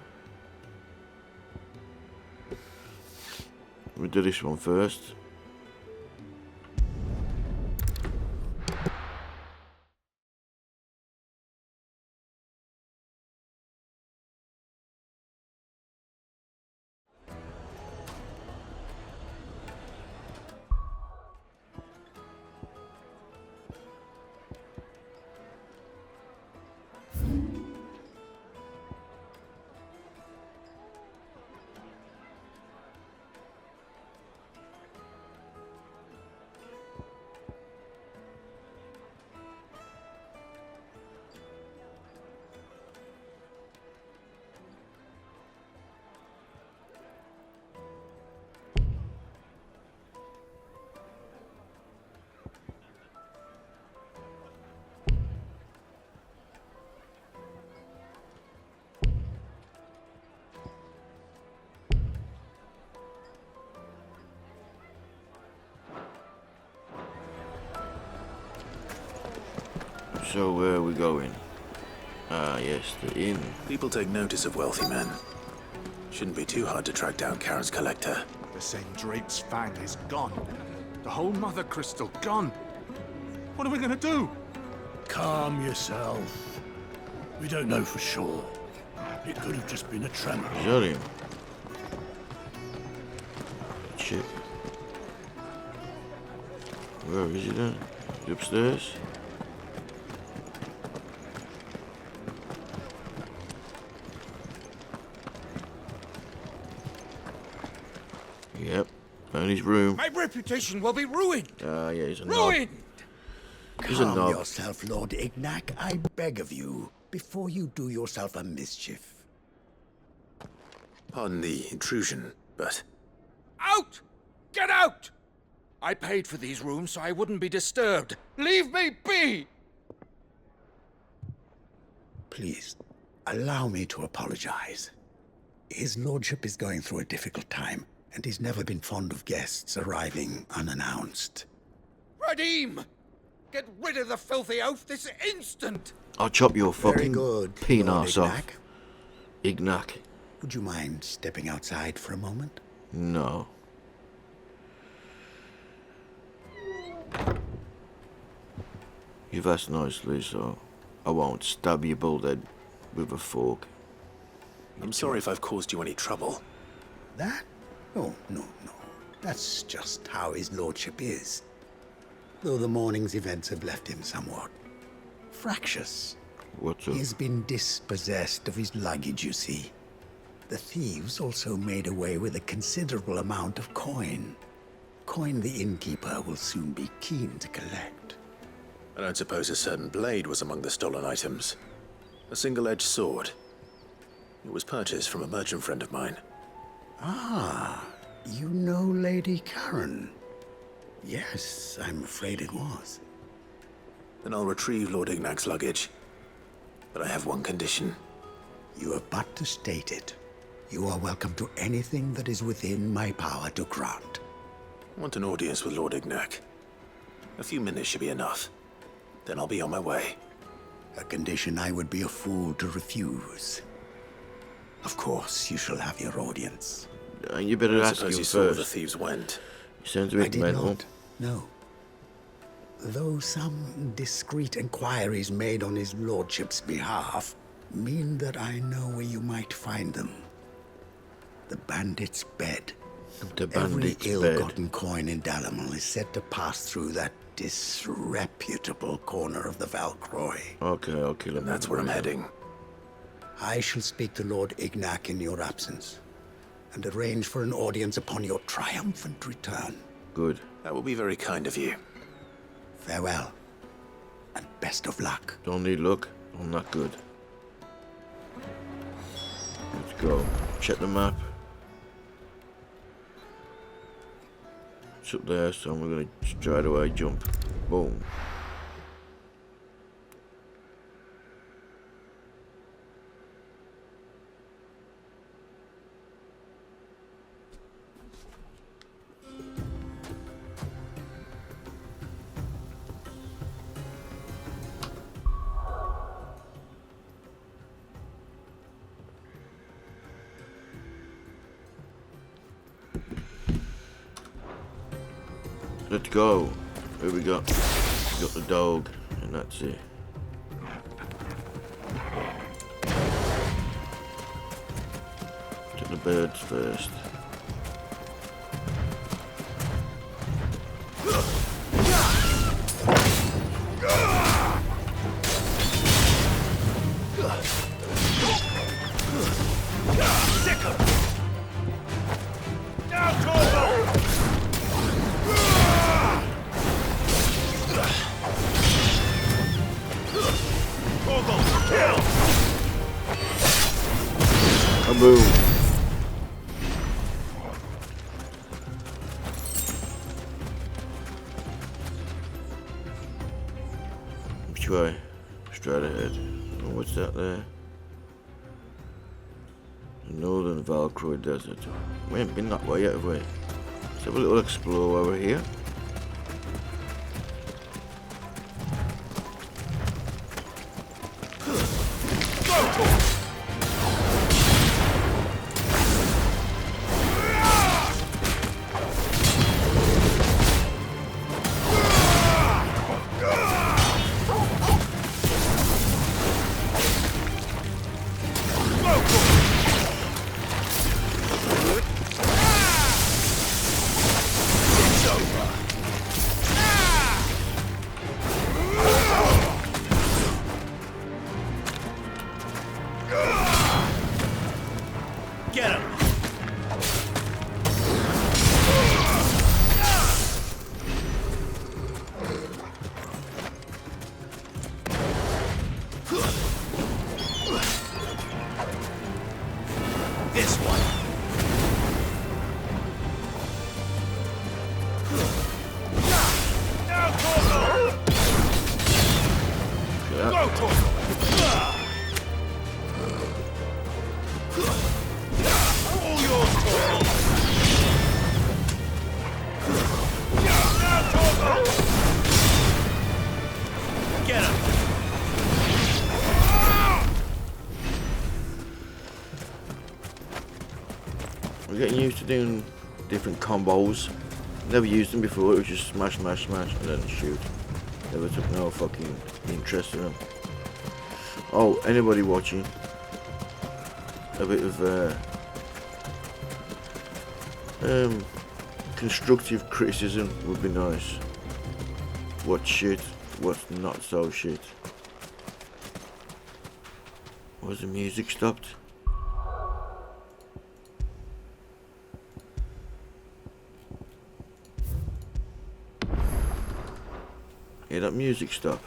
this one first. So where are we going? Ah, yes, the inn. People take notice of wealthy men. Shouldn't be too hard to track down Karen's collector. The St. Drake's fang is gone. The whole Mother Crystal gone. What are we gonna do? Calm yourself. We don't know for sure. It could have just been a tremor. Is that him? Shit. Where is he then? Is he upstairs? Yep. Found his room. My reputation will be ruined. Ah, yeah, he's a Ruined! knob. He's a Calm knob. yourself, Lord Ignac, I beg of you, before you do yourself a mischief. Pardon the intrusion, but Out! Get out! I paid for these rooms so I wouldn't be disturbed. Leave me be! Please, allow me to apologize. His lordship is going through a difficult time, and he's never been fond of guests arriving unannounced. Radim! Get rid of the filthy oaf this instant! I'll chop your Very fucking good, penis Lord off. Ignac. Would you mind stepping outside for a moment? No. You've asked nicely, so I won't stab your bald head with a fork. I'm sorry if I've caused you any trouble. That? Oh, no. That's just how his lordship is. Though the morning's events have left him somewhat fractious. What's up? He's been dispossessed of his luggage, you see. The thieves also made away with a considerable amount of coin. Coin the innkeeper will soon be keen to collect. I don't suppose a certain blade was among the stolen items. A single-edged sword. It was purchased from a merchant friend of mine. Ah, you know Lady Karen. Yes, I'm afraid it was. Then I'll retrieve Lord Ignac's luggage. But I have one condition. You have but to state it. You are welcome to anything that is within my power to grant. I want an audience with Lord Ignac. A few minutes should be enough. Then I'll be on my way. A condition I would be a fool to refuse. Of course, you shall have your audience. You better I ask suppose him you saw where the first. thieves went. He sounds a I bit did mental. not, no. Though some discreet inquiries made on his lordship's behalf mean that I know where you might find them. The bandit's bed. The bandit's Every bed. ill-gotten coin in Dalamal is said to pass through that disreputable corner of the Valcroy. Okay, I'll kill him. And that's where I'm heading. I shall speak to Lord Ignac in your absence and arrange for an audience upon your triumphant return. Good. That will be very kind of you. Farewell, and best of luck. Don't need luck. I'm not good. Let's go. Check the map. It's up there, so we're gonna straight away jump. Boom. Let's go. Here we go. We got the dog, and that's it. Take the birds first. Boom. Which way? Straight ahead. Oh, what's that there? The Northern Valcroy Desert. We ain't been that way yet, have we? Let's have a little explore over here. We're getting used to doing different combos. Never used them before, it was just smash, smash, smash, and then shoot. Never took no fucking interest in them. Oh, anybody watching? A bit of constructive criticism would be nice. What's shit, what's not so shit. Was the music stopped? Yeah, that music stop.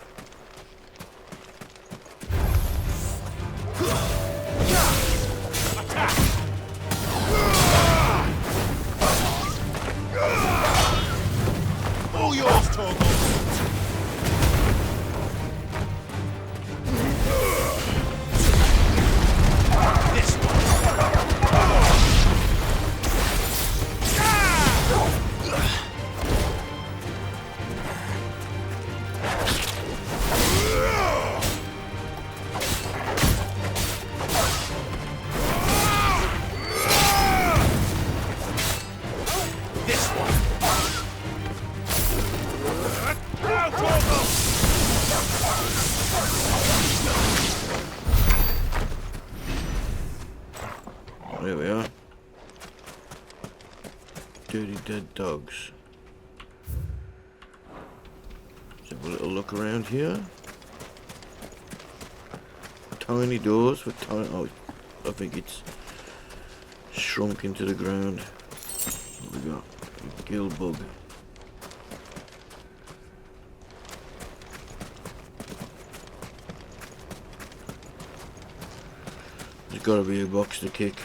All yours, Torgal. This one. There we are. Dirty dead dogs. Let's have a little look around here. Tiny doors for tiny. Oh, I think it's shrunk into the ground. What we got? A gill bug. There's gotta be a box to kick.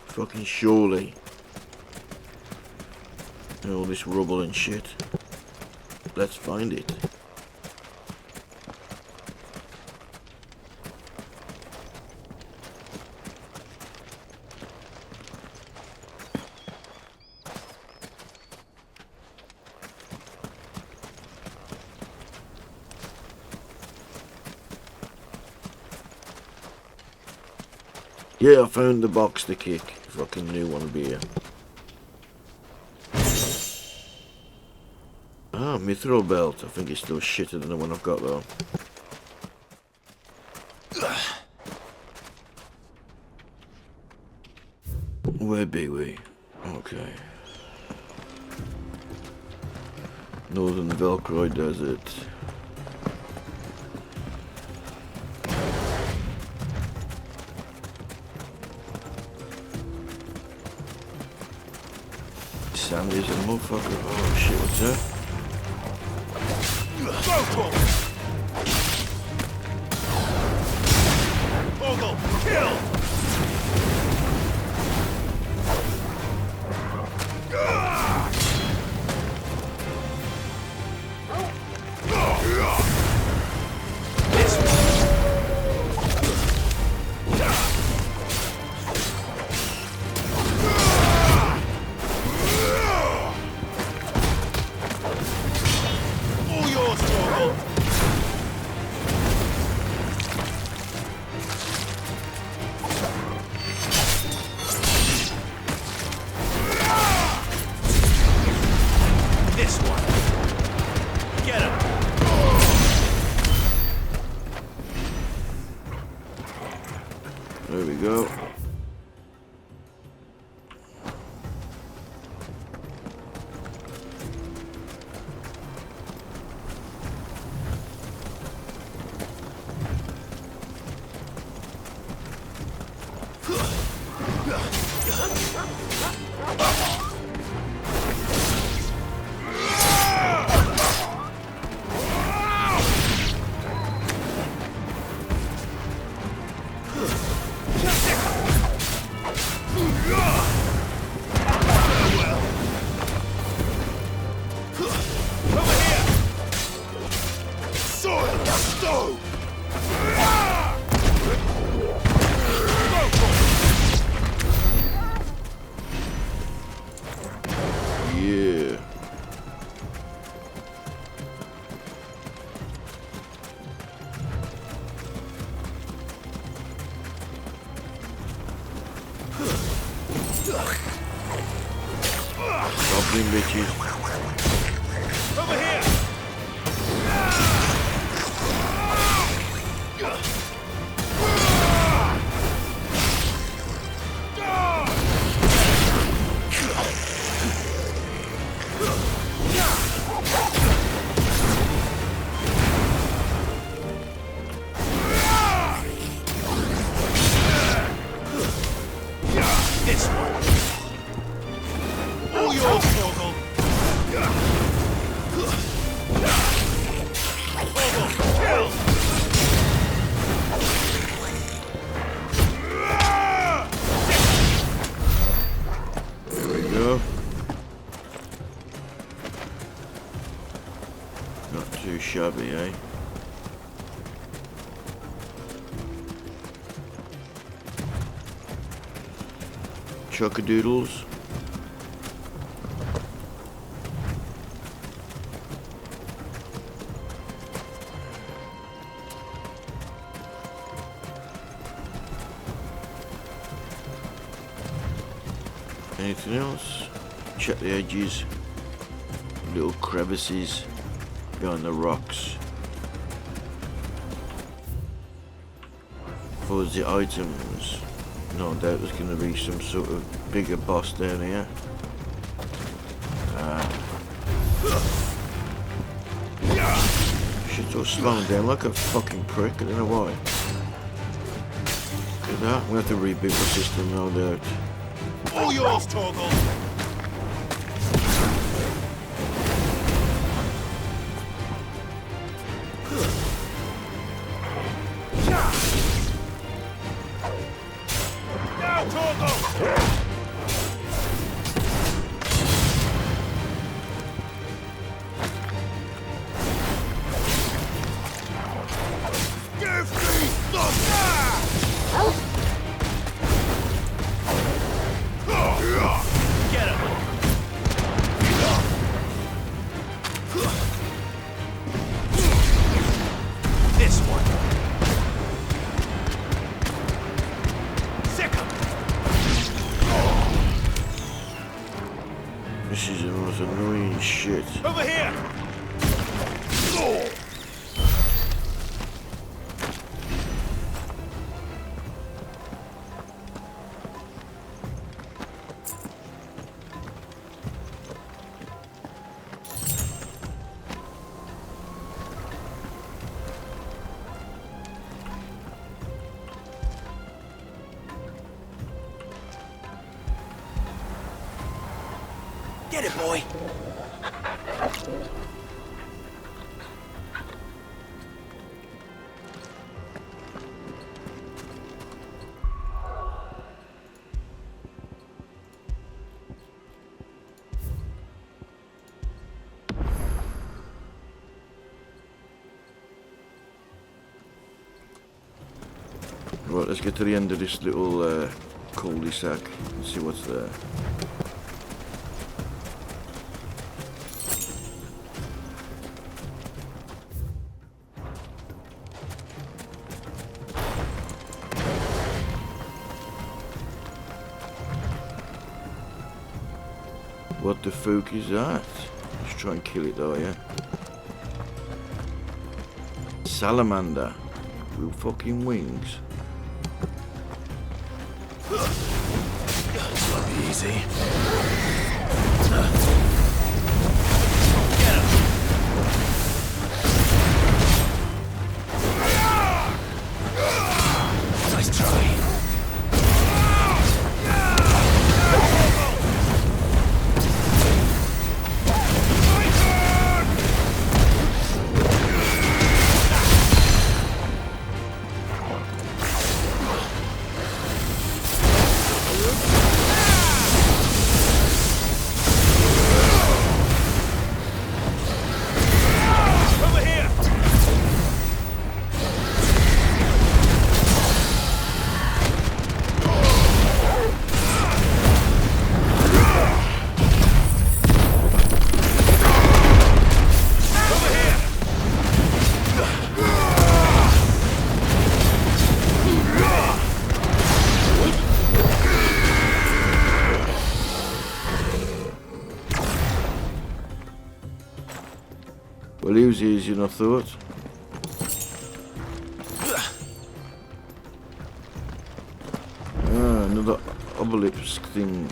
Fucking surely. And all this rubble and shit. Let's find it. Yeah, I found the box to kick. Fucking new one beer. Ah, mithril belt. I think it's still shitter than the one I've got though. Where be we? Okay. Northern Velcroy Desert. Sandy's a motherfucker. Oh shit, what's that? Torgal, kill! go. Yeah. Goblin bitches. Over here! This one. All yours, Torgal. Torgal, kill! There we go. Not too shabby, eh? Chocadoodles. Anything else? Check the edges. Little crevices behind the rocks. For the items. No doubt there's going to be some sort of bigger boss down here. Shit's all slowing down like a fucking prick, I don't know why. Look at that, we have to reboot the system, no doubt. All yours, Torgal. Now, Torgal! Give me the Get him! This one. Sick him. This is the most annoying shit. Over here. Get it, boy. Right, let's get to the end of this little cul-de-sac and see what's there. What the fuck is that? Let's try and kill it though, yeah? Salamander with fucking wings. easy. Nice try. Well, he was easier than I thought. Ah, another obelisk thing.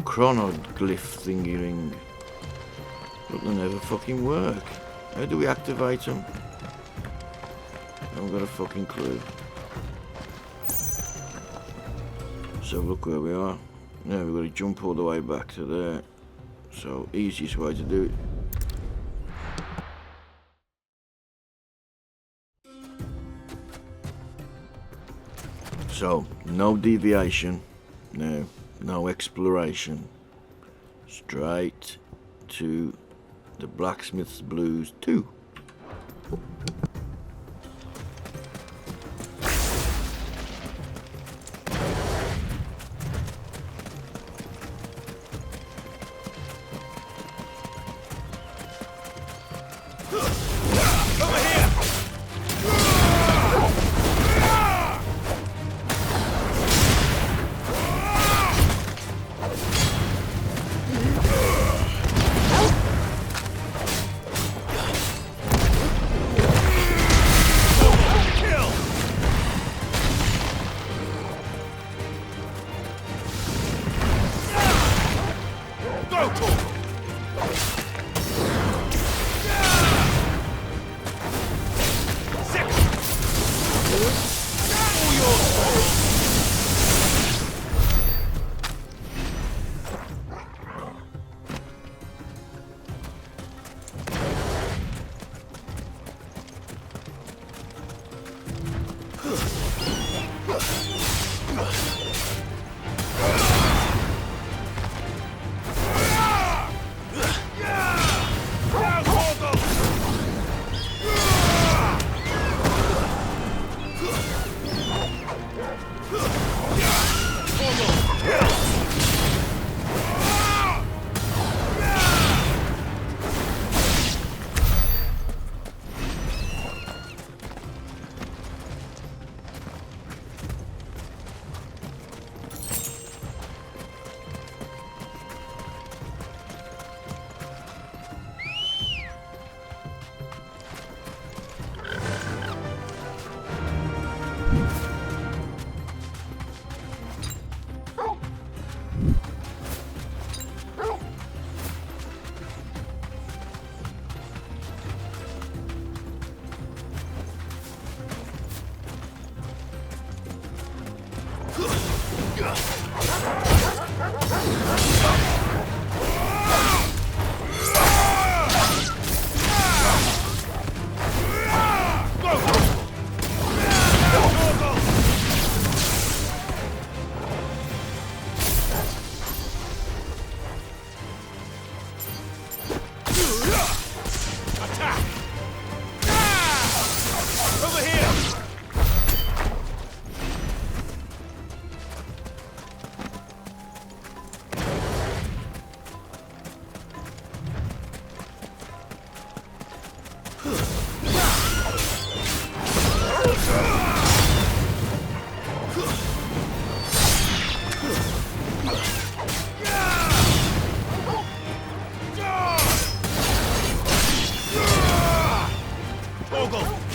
Chronoglyph thingy ring. But they never fucking work. How do we activate them? I haven't got a fucking clue. So look where we are. Now we've got to jump all the way back to there. So, easiest way to do it. So, no deviation. No exploration. Straight to the Blacksmith's Blues 2.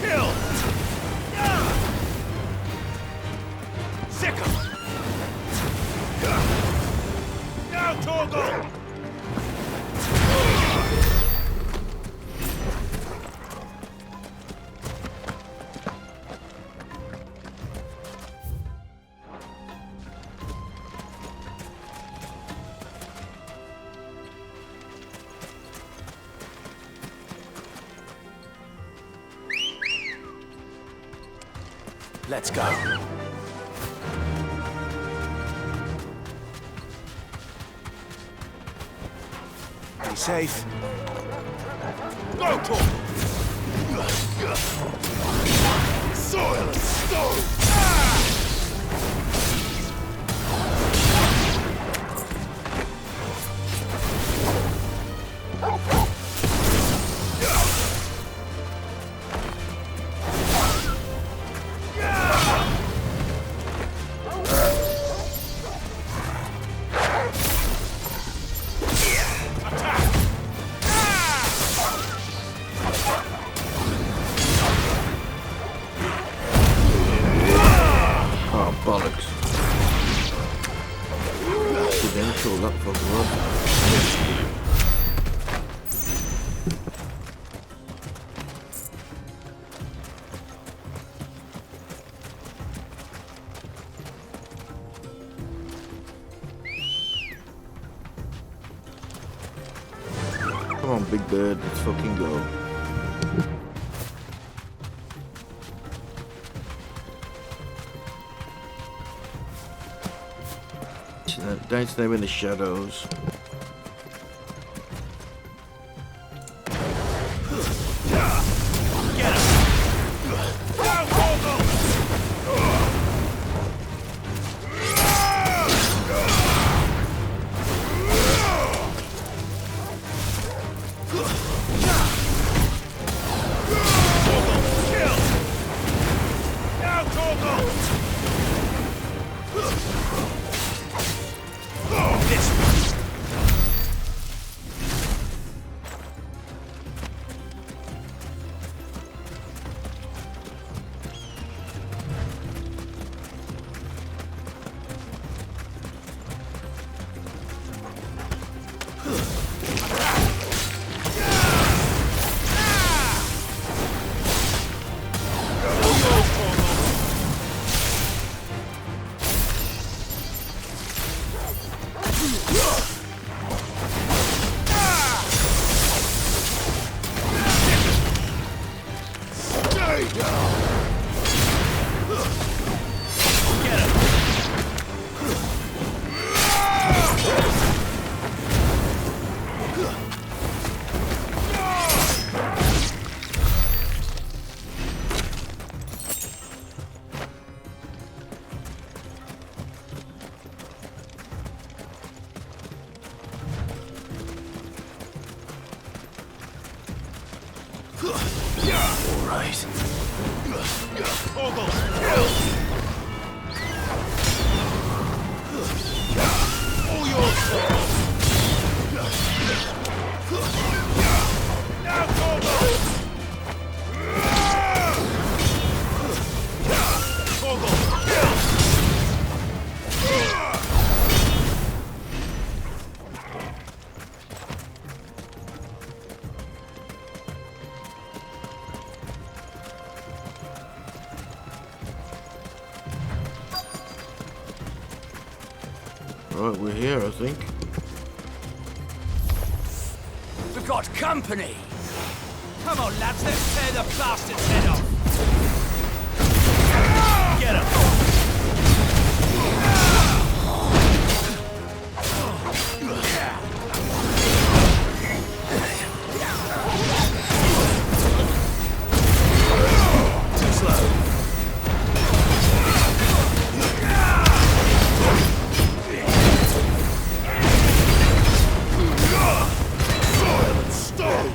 Kill! Sick 'em! Let's go. Be safe. Go, Torgal! Soil and stone! Oh, bollocks. Didn't kill that fucker up. Come on, big bird, let's fucking go. Don't stay in the shadows. Right, we're here, I think. We've got company! Come on, lads, let's tear the bastard's head off! Get him! Too slow. Go!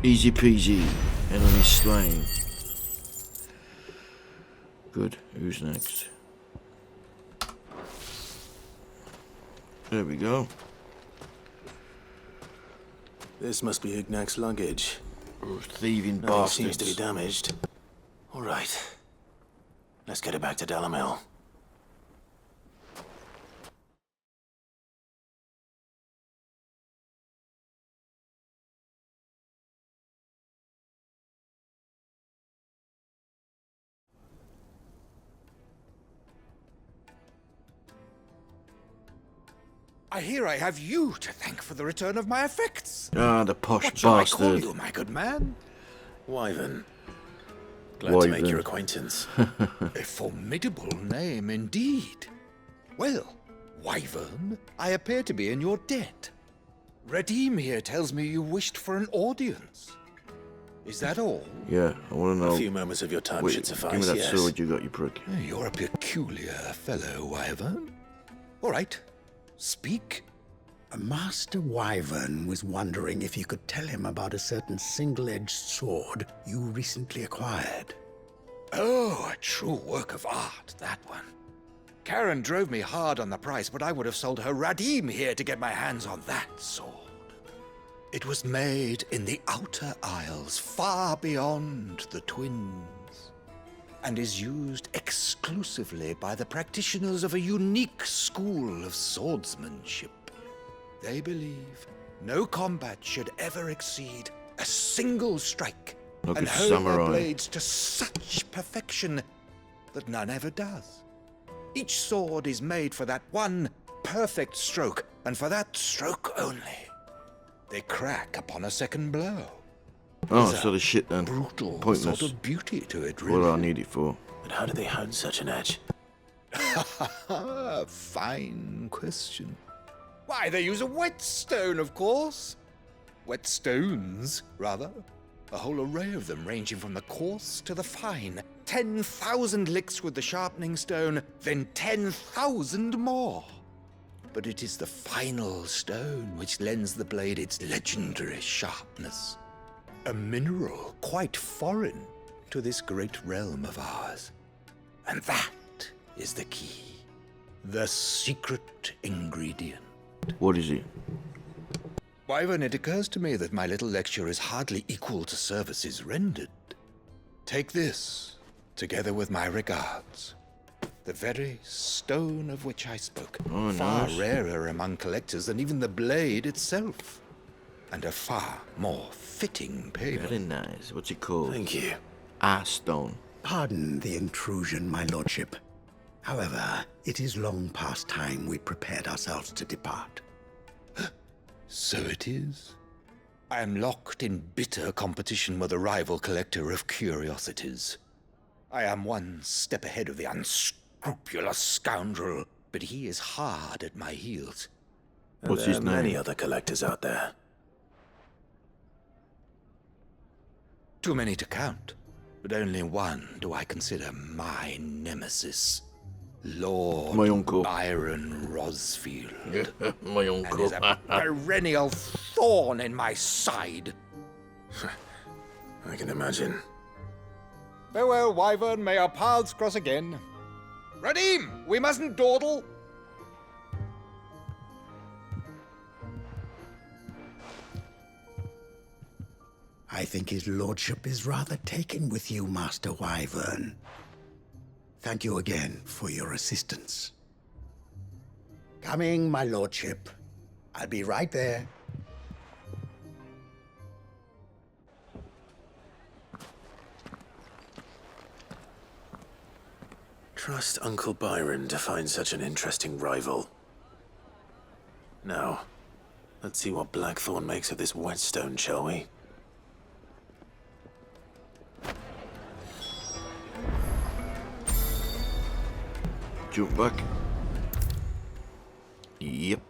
Easy peasy. Enemy slain. Good. Who's next? There we go. This must be Ignac's luggage. Oh, thieving Nothing bastards. seems to be damaged. All right. Let's get it back to Delamil. I hear I have you to thank for the return of my effects. Ah, the posh What shall I call bastard. you, my good man? Wyvern. Glad to make Wyvern. your acquaintance. A formidable name indeed. Well, Wyvern, I appear to be in your debt. Redeem here tells me you wished for an audience. Is that all? Yeah, I want to know. A few moments of your time should suffice, give me that yes. sword you got, you prick. You're a peculiar fellow, Wyvern. All right, speak. Master Wyvern was wondering if you could tell him about a certain single-edged sword you recently acquired. Oh, a true work of art, that one. Karen drove me hard on the price, but I would have sold her Radim here to get my hands on that sword. It was made in the Outer Isles, far beyond the Twins, and is used exclusively by the practitioners of a unique school of swordsmanship. They believe no combat should ever exceed a single strike, Like and a hone their samurai. blades to such perfection that none ever does. Each sword is made for that one perfect stroke, and for that stroke only. They crack upon a second blow. Oh, There's so a the shit then. brutal Pointless. sort of beauty to it, What do I really. need it for? But how do they hone such an edge? Fine question. Why, they use a whetstone, of course. Whetstones, rather. A whole array of them, ranging from the coarse to the fine. 10,000 licks with the sharpening stone, then 10,000 more. But it is the final stone which lends the blade its legendary sharpness. A mineral quite foreign to this great realm of ours. And that is the key. The secret ingredient. What is it? Wyvern, it occurs to me that my little lecture is hardly equal to services rendered. Take this, together with my regards. The very stone of which I spoke. Oh, far nice. rarer among collectors than even the blade itself. And a far more fitting payment. Very nice. What's it called? Thank you. Stone. Pardon the intrusion, my lordship. However, it is long past time we prepared ourselves to depart. So it is. I am locked in bitter competition with a rival collector of curiosities. I am one step ahead of the unscrupulous scoundrel, but he is hard at my heels. What's There his are many name? other collectors out there. Too many to count, but only one do I consider my nemesis. Lord My uncle. Byron Rosfield. My And uncle. is a perennial thorn in my side. I can imagine. Farewell, Wyvern. May our paths cross again. Radim, we mustn't dawdle. I think his lordship is rather taken with you, Master Wyvern. Thank you again for your assistance. Coming, my lordship. I'll be right there. Trust Uncle Byron to find such an interesting rival. Now, let's see what Blackthorn makes of this whetstone, shall we? Jump back. Yep.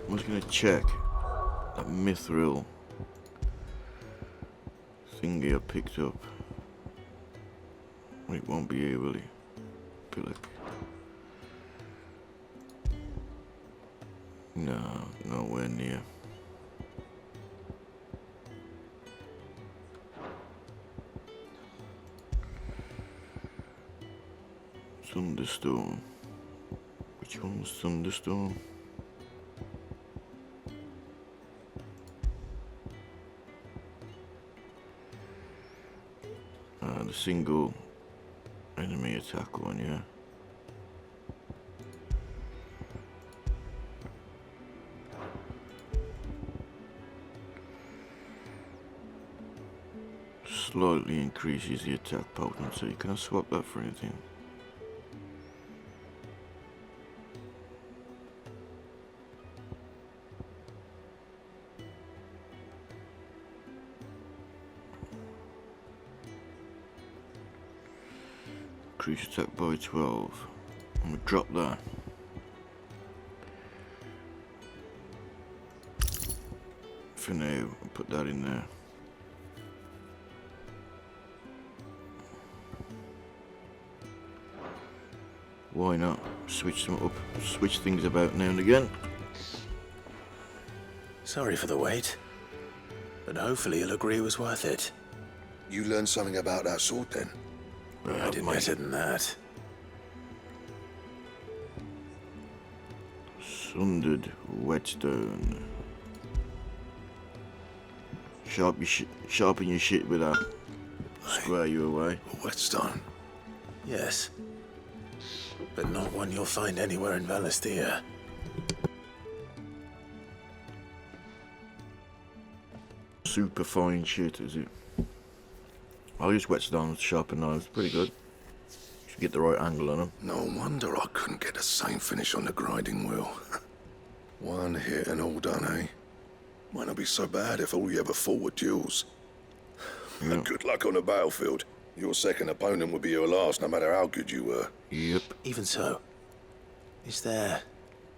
I'm just gonna check that mithril thingy I picked up. It won't be here, will he? Pillock. No, nowhere near. Thunderstorm. Which one was Thunderstorm? The single enemy attack one, yeah. Slightly increases the attack potency. Can I swap that for anything? Increase attack by 12. I'm gonna drop that. For now, I'll put that in there. Why not? Switch them up, switch things about now and again. Sorry for the wait, but hopefully you'll agree it was worth it. You learned something about that sword then? I did better than that. Sundered whetstone. Sharpen your shit with that. Square you away. A whetstone? Yes. But not one you'll find anywhere in Valisthea. Super fine shit, is it? I'll use whetstone with sharpened knives. Pretty good. Should get the right angle on them. No wonder I couldn't get the same finish on the grinding wheel. One hit and all done, eh? Might not be so bad if all you ever fought were duels. Yeah. Good luck on the battlefield. Your second opponent would be your last, no matter how good you were. Yep. Even so, is there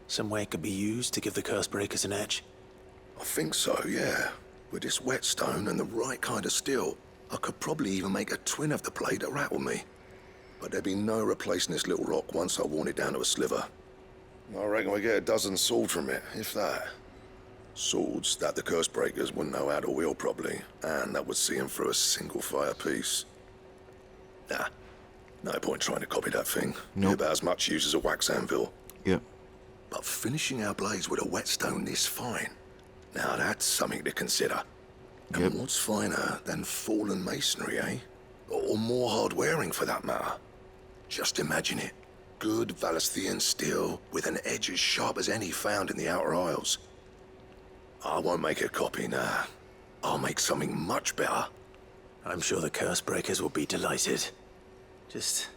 some way it could be used to give the curse breakers an edge? I think so, yeah. With this whetstone and the right kind of steel, I could probably even make a twin of the blade that rattled me. But there'd be no replacing this little rock once I worn it down to a sliver. I reckon we get a dozen swords from it, if that. Swords that the curse breakers wouldn't know how to wield properly, and that would see them through a single fire piece. Nah, no point trying to copy that thing. Nope. About as much use as a wax anvil. Yep. But finishing our blades with a whetstone this fine, now that's something to consider. And Yep. what's finer than fallen masonry, eh? Or more hard wearing, for that matter. Just imagine it. Good Valisthean steel with an edge as sharp as any found in the Outer Isles. I won't make a copy, nah. I'll make something much better. I'm sure the curse breakers will be delighted. Just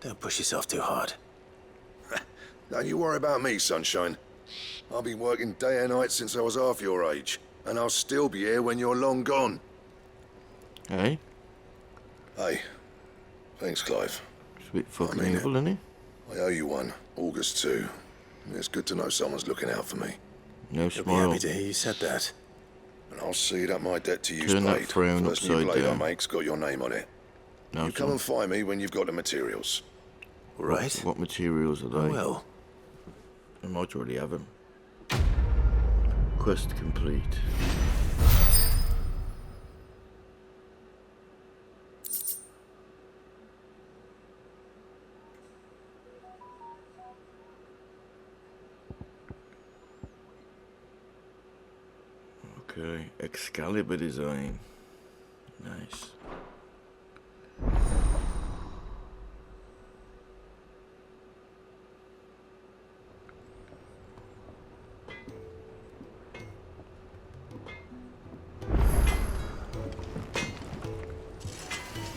don't push yourself too hard. Don't you worry about me, sunshine. I've been working day and night since I was half your age, and I'll still be here when you're long gone. Hey? Hey, thanks, Clive. It's a bit fucking mean evil, isn't he? I owe you one. August too. It's good to know someone's looking out for me. No You'll be smile. happy to hear you said that. And I'll see that my debt to you's Turn that paid. frown First new upside blade down. I make's got your name on it. No, You come and find me when you've got the materials. Right? What materials are they? Well, I might already have them. Quest complete. Okay, Excalibur design. Nice.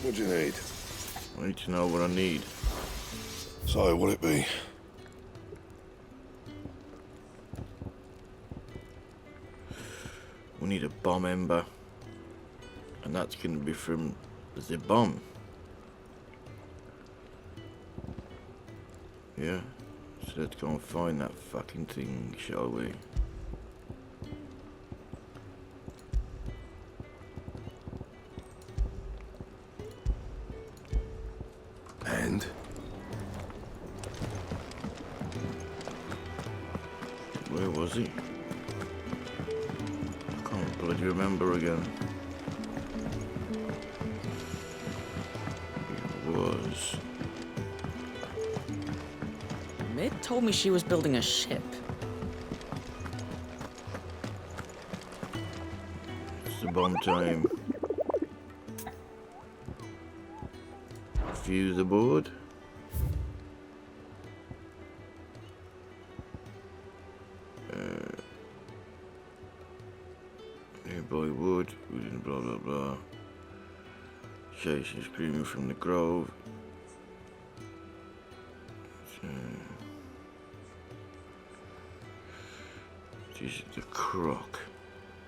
What do you need? I need to know what I need. So, what'll it be? We need a bomb ember. And that's going to be from the bomb. Yeah. So let's go and find that fucking thing, shall we? was he? I can't bloody remember again. It was... Mid told me she was building a ship. It's the bomb time. Fuse the board. Nearby wood, blah blah blah. Chasing, screaming from the grove. This is the crock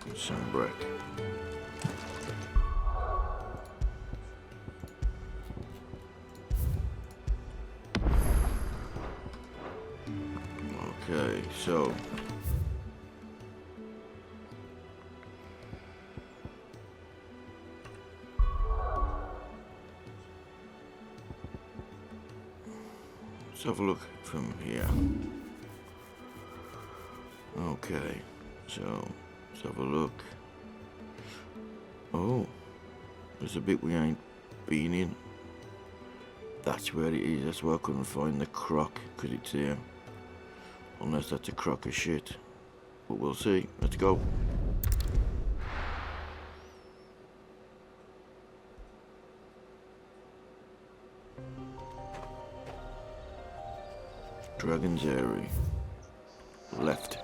and some brick. Okay, so let's have a look from here. Okay, so let's have a look. Oh, there's a bit we ain't been in. That's where it is. That's why I couldn't find the crock, because it's here. Unless that's a crock of shit. But we'll see. Let's go. Dragon's Airy. Left.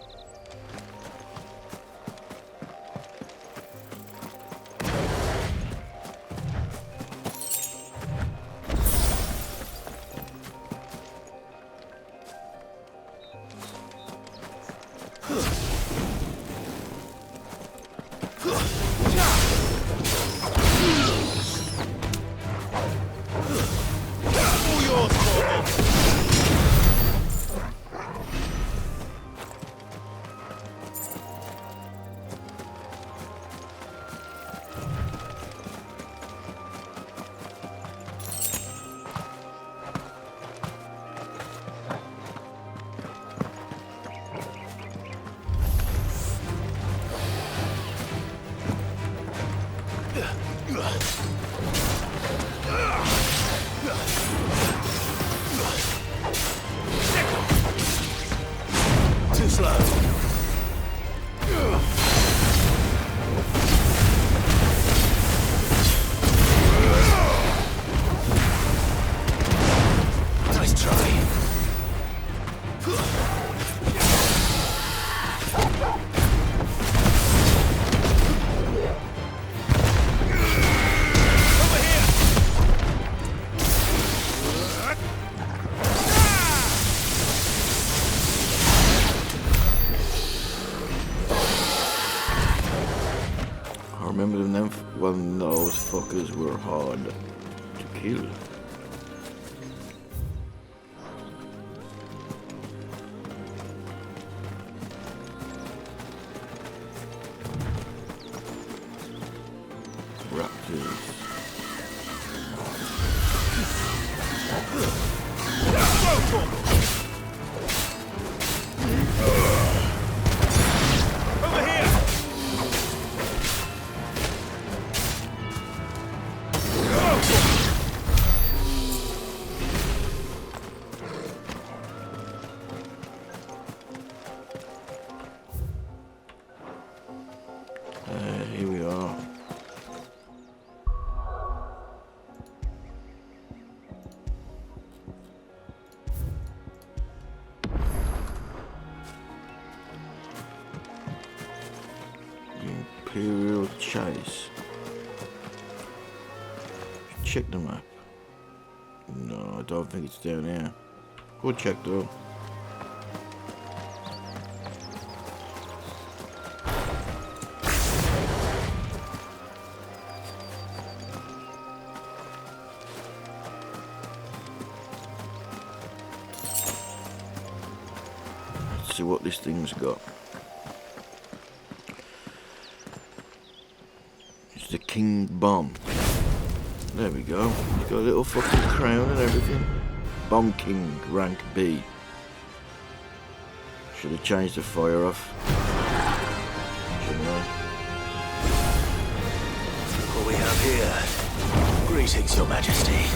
Too slow. Nice try. I remember them when those fuckers were hard to kill. Raptors. Here we are. The Imperial Chase. Check the map. No, I don't think it's down here. Go check though. See what this thing's got. It's the King Bomb. There we go. It's got a little fucking crown and everything. Bomb King, rank B. Should have changed the fire off. Shouldn't I? Look what we have here. Greetings, Your Majesty.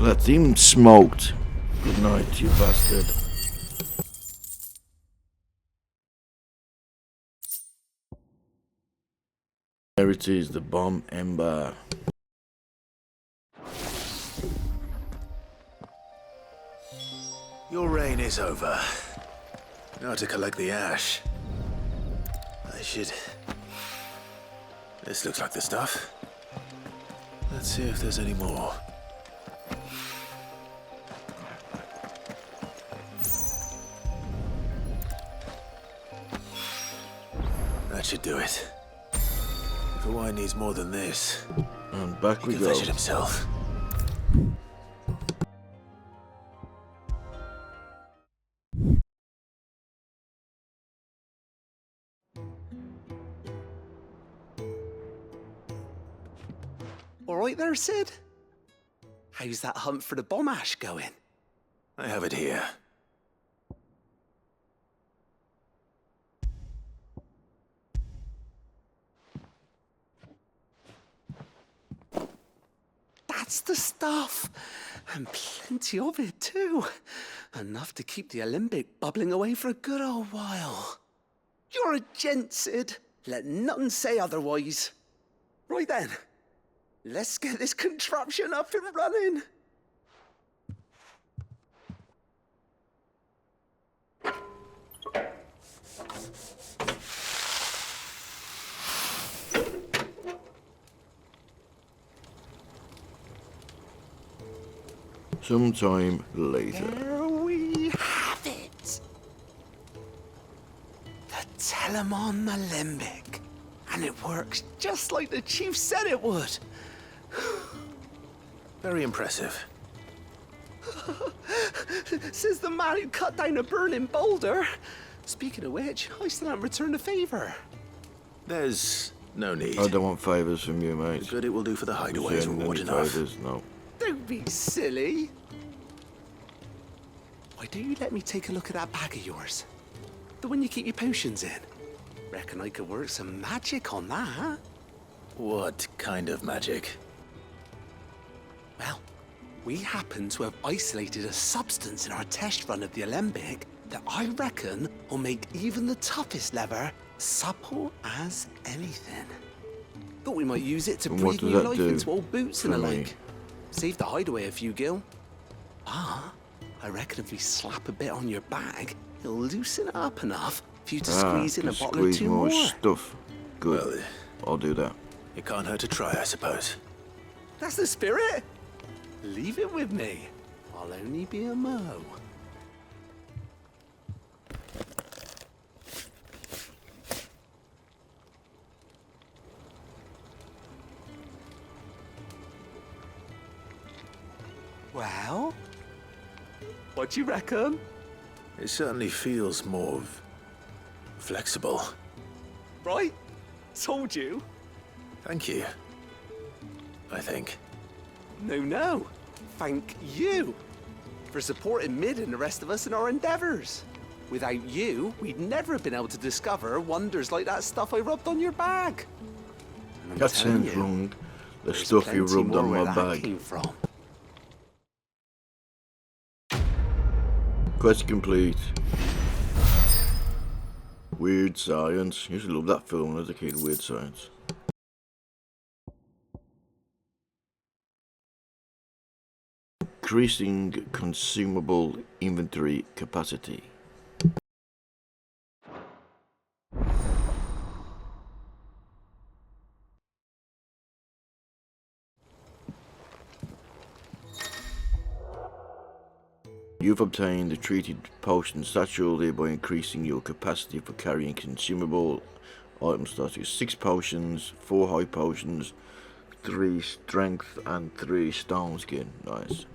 That's even smoked. Good night, you bastard. There it is, the bomb ember. Your reign is over. Now to collect the ash. I should... This looks like the stuff. Let's see if there's any more. That should do it. If the wine needs more than this, and back we he can go. fetch it himself. All right there, Sid? How's that hunt for the bomb ash going? I have it here. That's the stuff. And plenty of it, too. Enough to keep the Olympic bubbling away for a good old while. You're a gent, Sid. Let nothing say otherwise. Right then. Let's get this contraption up and running. sometime later. There we have it. The Telemon Alembic. And it works just like the chief said it would. Very impressive. Says the man who cut down a burning boulder. Speaking of which, I still haven't returned the favor. There's no need. I don't want favours from you, mate. The good it will do for the hideaway is reward enough. Favours? No. Don't be silly. Why don't you let me take a look at that bag of yours? The one you keep your potions in. Reckon I could work some magic on that. What kind of magic? Well, we happen to have isolated a substance in our test run of the Alembic that I reckon will make even the toughest leather supple as anything. Thought we might use it to And what breathe does new that life do into old boots and for the me? like. Save the hideaway a few gil. Ah, I reckon if we slap a bit on your bag, it'll loosen it up enough for you to squeeze in a bottle or squeeze two more more. stuff. Good. Well, I'll do that. It can't hurt to try, I suppose. That's the spirit. Leave it with me. I'll only be a mo. Well, what do you reckon? It certainly feels more flexible. Right? Told you. Thank you. I think. No. Thank you for supporting Mid and the rest of us in our endeavors. Without you, we'd never have been able to discover wonders like that stuff I rubbed on your bag. And I'm That telling sounds you, wrong. The there's stuff you plenty rubbed more on where my that bag. came from. Quest complete. Weird Science. Used to love that film as a kid, Weird Science. Increasing consumable inventory capacity. You've obtained the treated potion satchel, thereby increasing your capacity for carrying consumable items starting with 6 potions, 4 high potions, 3 strength, and 3 stone skin. Nice.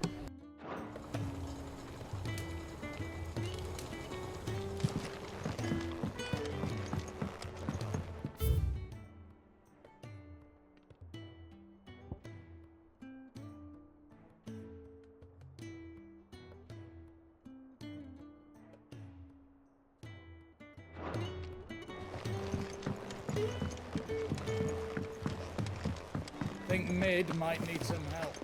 Think Mid might need some help.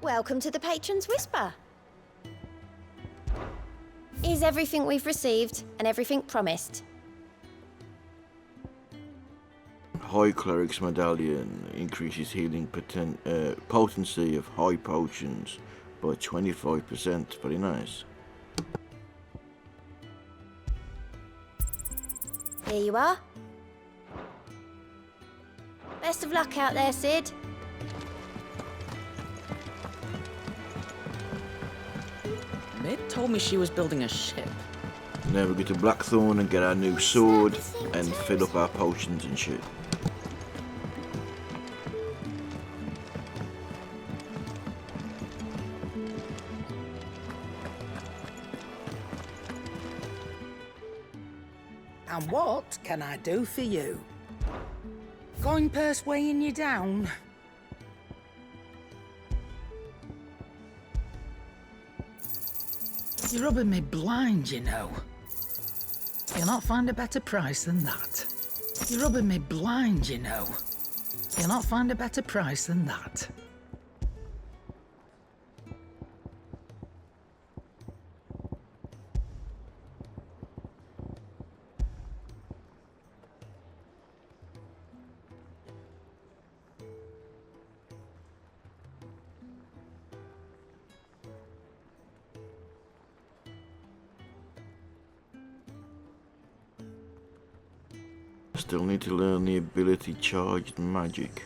Welcome to the Patron's Whisper. Is everything we've received and everything promised? High Cleric's Medallion increases healing potency of high potions by 25%. Very nice. Here you are. Best of luck out there, Sid. Mid told me she was building a ship. Now we go to Blackthorn and get our new sword and fill up our potions and shit. And what can I do for you? Coin purse weighing you down? You're rubbing me blind, you know. You'll not find a better price than that. You're rubbing me blind, you know. You'll not find a better price than that. Still need to learn the ability charged magic.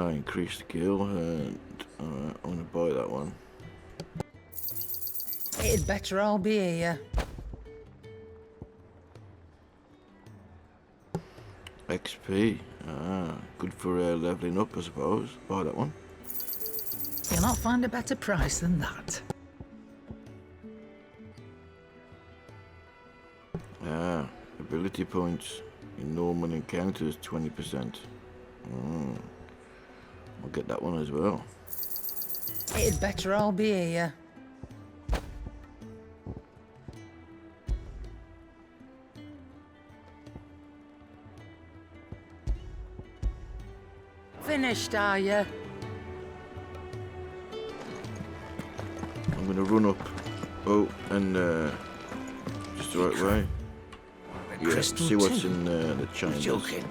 Increased skill, and alright, I'm gonna buy that one. It'd better all be here. XP, good for leveling up, I suppose. Buy that one. You'll not find a better price than that. Ability points in normal encounters 20%. I'll get that one as well. It'd better all be here. Finished, are you? I'm gonna run up. Oh, and just the right way. Yeah, see what's in the chambers. Joking.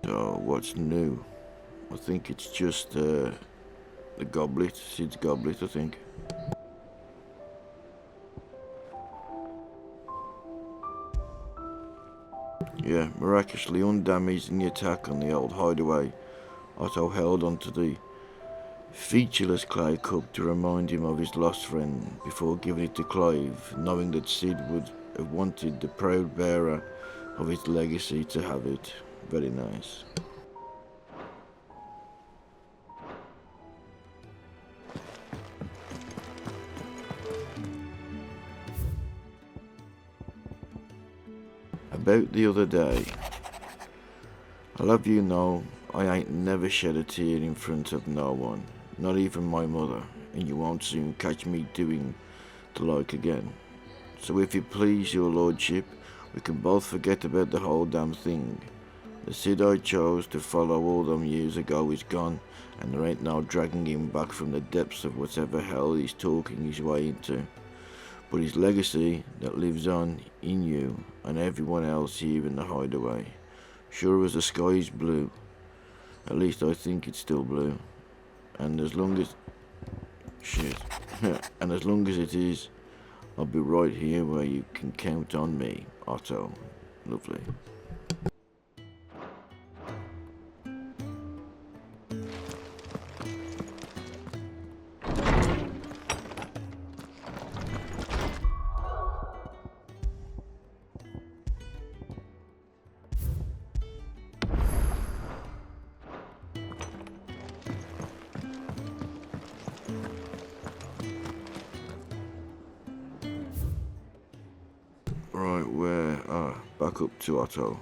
So, what's new? I think it's just the goblet, Sid's goblet, I think. Yeah, miraculously undamaged in the attack on the old hideaway, Otto held onto the featureless clay cup to remind him of his lost friend before giving it to Clive, knowing that Sid would have wanted the proud bearer of his legacy to have it. Very nice. About the other day, I'll have you know, I ain't never shed a tear in front of no one, not even my mother, and you won't soon catch me doing the like again. So if it please your lordship, we can both forget about the whole damn thing. The Sid I chose to follow all them years ago is gone, and there ain't no dragging him back from the depths of whatever hell he's talking his way into. But his legacy that lives on in you and everyone else here in the hideaway, sure as the sky is blue, at least I think it's still blue, and as long as and as long as it is, I'll be right here where you can count on me, Otto. Lovely. Right, where? Back up to Otto.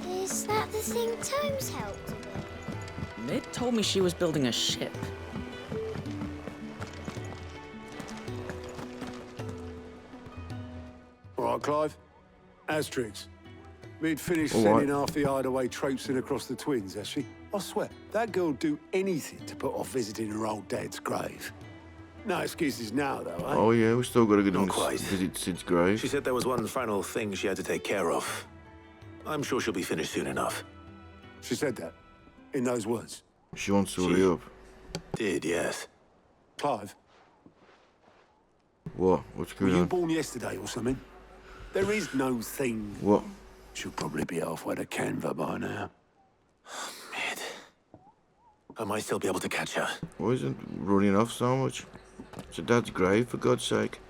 Is that the thing Tomes helped with? Mid told me she was building a ship. All right, Clive. Asterix. We'd finished All sending right. half the hideaway traipsing across the twins, has she? I swear, that girl'd do anything to put off visiting her old dad's grave. No excuses now, though, eh? Oh yeah, we still got to go Not and quite. visit Sid's grave. She said there was one final thing she had to take care of. I'm sure she'll be finished soon enough. She said that, in those words. She wants to hurry up. Did, yes. Clive, What? What's were going you on? born yesterday or something? There is no thing. What? She'll probably be halfway to Canva by now. Mid. I might still be able to catch her. Why isn't running off so much? It's her dad's grave, for God's sake.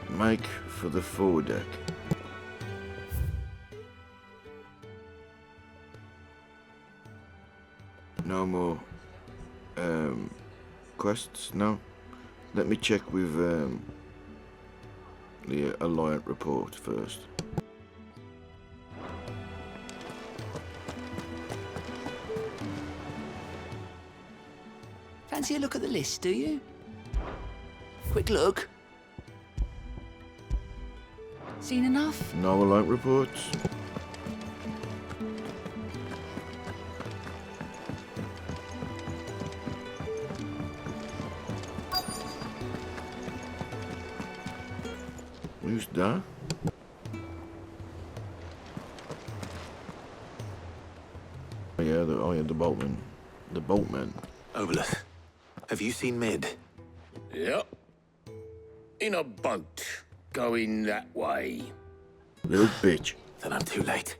Make for the foredeck. No more quests, no. Let me check with the Alliant report first. fancy a look at the list, do you? Quick look. Seen enough? No alert reports. Who's that? Oh yeah, the boatman. The boatman. Obolus, have you seen Mid? Yep. In a boat, going that way. Little bitch. Then I'm too late.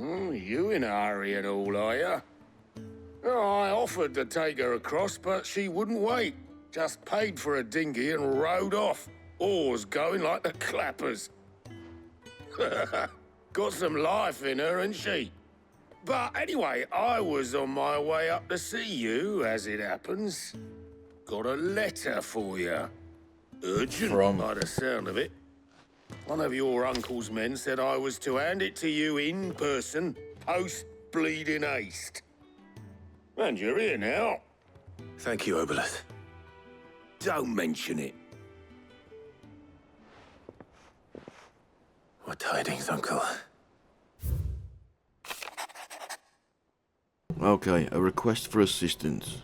You in a hurry and all, are ya? Oh, I offered to take her across, but she wouldn't wait. Just paid for a dinghy and rowed off. Oars going like the clappers. Got some life in her, ain't she? But anyway, I was on my way up to see you, as it happens. Got a letter for you. Urgent, by the sound of it. One of your uncle's men said I was to hand it to you in person, post-bleeding haste. And you're here now. Thank you, Obolus. Don't mention it. What tidings, Uncle? Okay, a request for assistance.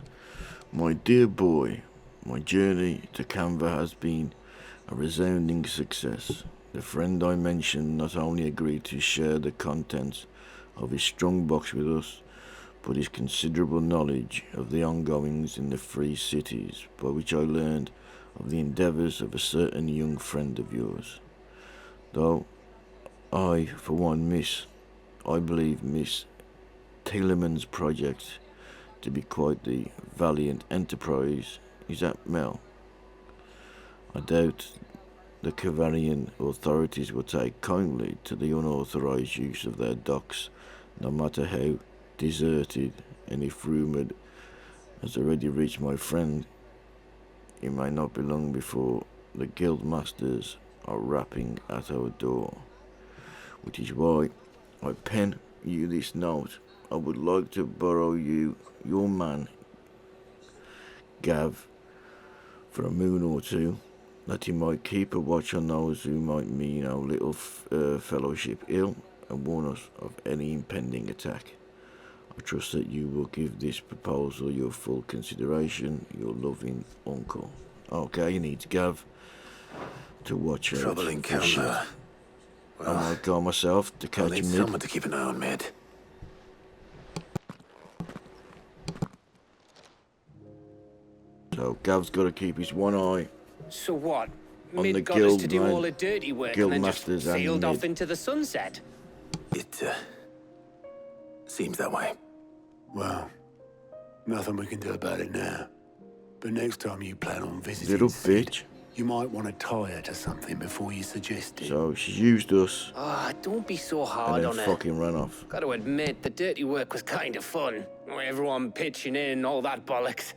My dear boy, my journey to Canva has been a resounding success. The friend I mentioned not only agreed to share the contents of his strong box with us, but his considerable knowledge of the ongoings in the free cities, by which I learned of the endeavours of a certain young friend of yours. Though I, for one, I believe Miss Tilleman's project to be quite the valiant enterprise. Is that Mel? I doubt the Cavarian authorities will take kindly to the unauthorised use of their docks, no matter how deserted, and if rumoured has already reached my friend, it may not be long before the guild masters are rapping at our door, which is why I pen you this note. I would like to borrow your man, Gav, for a moon or two, that he might keep a watch on those who might mean our little fellowship ill and warn us of any impending attack. I trust that you will give this proposal your full consideration. Your loving uncle. Okay, you need Gav to watch out. Trouble in Canva. Well, I might go myself to catch I'll need Mid. someone to keep an eye on Mid. So Gav's got to keep his one eye So what? on the Mid got us to do man- all the dirty work guild and then just masters and sailed off Mid. into the sunset? It seems that way. Well, nothing we can do about it now. But next time you plan on visiting Little Sid, bitch. you might want to tie her to something before you suggest it. So she's used us Ah, don't be so and hard then on her. fucking ran off. Got to admit, the dirty work was kind of fun. Everyone pitching in, all that bollocks.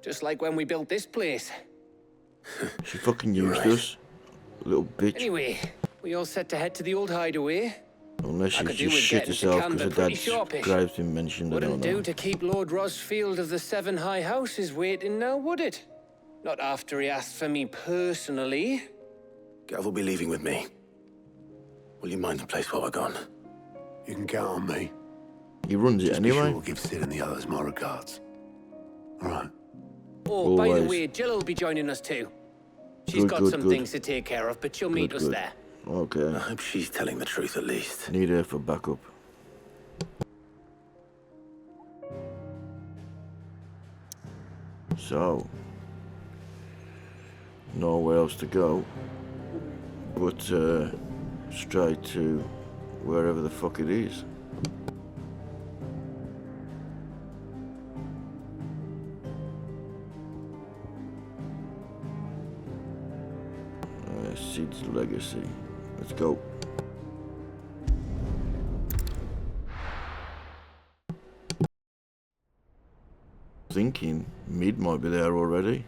Just like when we built this place. She fucking used us. Little bitch. Anyway, we all set to head to the old hideaway. Unless I she's could do just with shit getting to herself Canva because her pretty dad's sharpish. grabbed him mentioned. I don't Wouldn't know. do to keep Lord Rosfield of the Seven High Houses waiting now, would it? Not after he asked for me personally. Gav will be leaving with me. Will you mind the place while we're gone? You can count on me. He runs it Just be anyway. sure to give Sid and the others my regards. All right. Oh, by the Always. way, Jill will be joining us too. She's Good, got good, some good. things to take care of, but she'll meet Good, us good. there. Okay. I hope she's telling the truth at least. Need her for backup. So, nowhere else to go but straight to wherever the fuck it is. Sid's legacy. Let's go. Thinking Mid might be there already.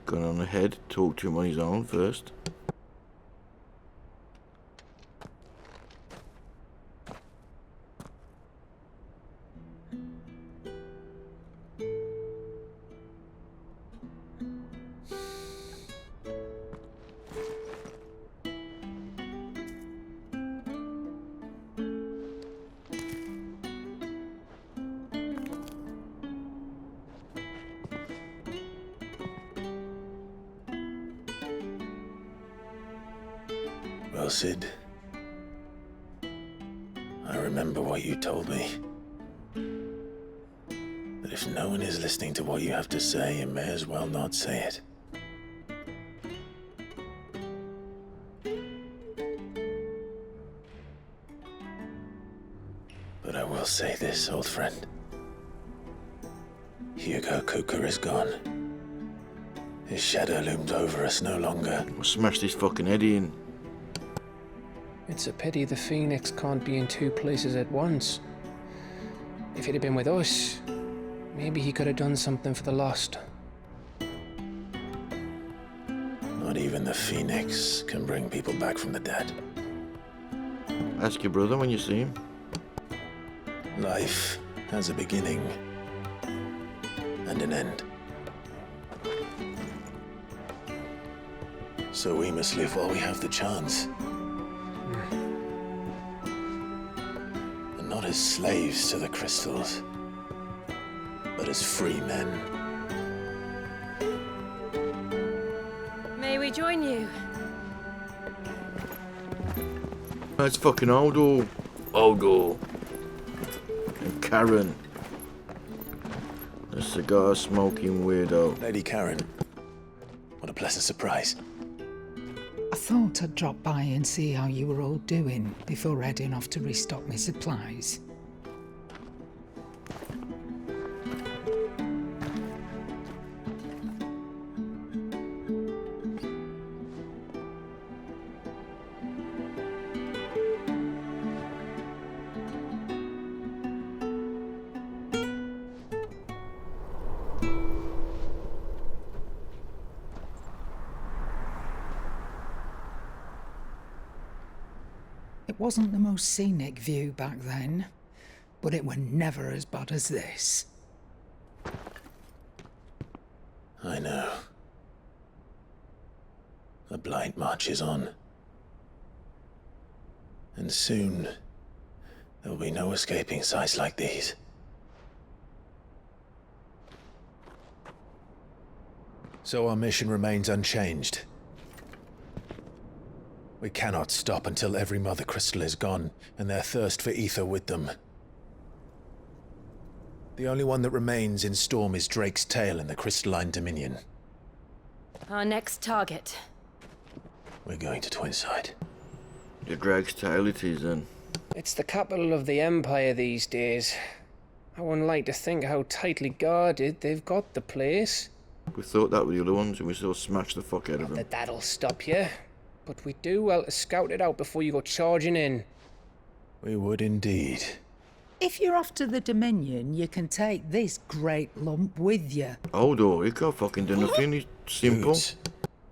Gone on ahead, talk to him on his own first. Well, Sid, I remember what you told me. That if no one is listening to what you have to say, you may as well not say it. But I will say this, old friend. Hugo Cooker is gone. His shadow looms over us no longer. We'll smash this fucking head in. It's a pity the Phoenix can't be in two places at once. If he'd have been with us, maybe he could have done something for the lost. Not even the Phoenix can bring people back from the dead. Ask your brother when you see him. Life has a beginning and an end. So we must live while we have the chance. And not as slaves to the crystals, but as free men. May we join you? That's fucking Aldo. Aldo. And Karen. The cigar-smoking weirdo. Lady Karen, what a pleasant surprise. I thought I'd drop by and see how you were all doing before heading off to restock my supplies. It wasn't the most scenic view back then, but it were never as bad as this. I know. The Blight marches on. And soon, there will be no escaping sights like these. So our mission remains unchanged. We cannot stop until every Mother Crystal is gone, and their thirst for ether with them. The only one that remains in Storm is Drake's Tail in the Crystalline Dominion. Our next target. We're going to Twinside. The Drake's Tail it is then. It's the capital of the Empire these days. I wouldn't like to think how tightly guarded they've got the place. We thought that were the other ones and we still smashed the fuck out of them. That'll stop you. But we do well to scout it out before you go charging in. We would indeed. If you're off to the Dominion, you can take this great lump with you. Hold on, he can't fucking do nothing, he's simple.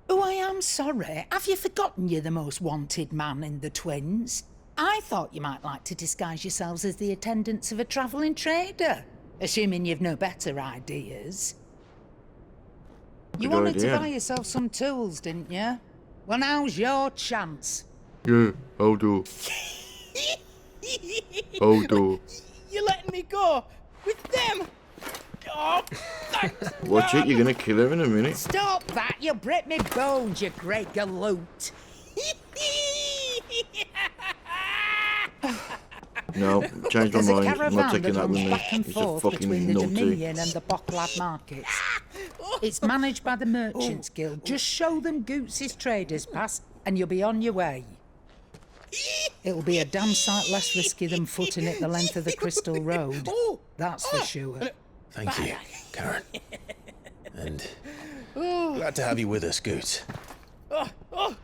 Oh, I am sorry. Have you forgotten you're the most wanted man in the Twins? I thought you might like to disguise yourselves as the attendants of a travelling trader, assuming you've no better ideas. You Good wanted idea. to buy yourself some tools, didn't you? Well, now's your chance. Yeah, hold on. Hold on. You're letting me go with them. Oh, thanks. Watch it, you're gonna kill him in a minute. Stop that! You'll break me bones, you great galoot. No, changed my There's a mind. I'm caravan not taking that that with runs me. back and He's a forth between the fucking Dominion numpty. and the Bocklad markets. It's managed by the Merchants Guild. Just show them Goots' traders pass and you'll be on your way. It'll be a damn sight less risky than footing it the length of the Crystal Road. That's for sure. Thank you, Karen. And glad to have you with us, Goots.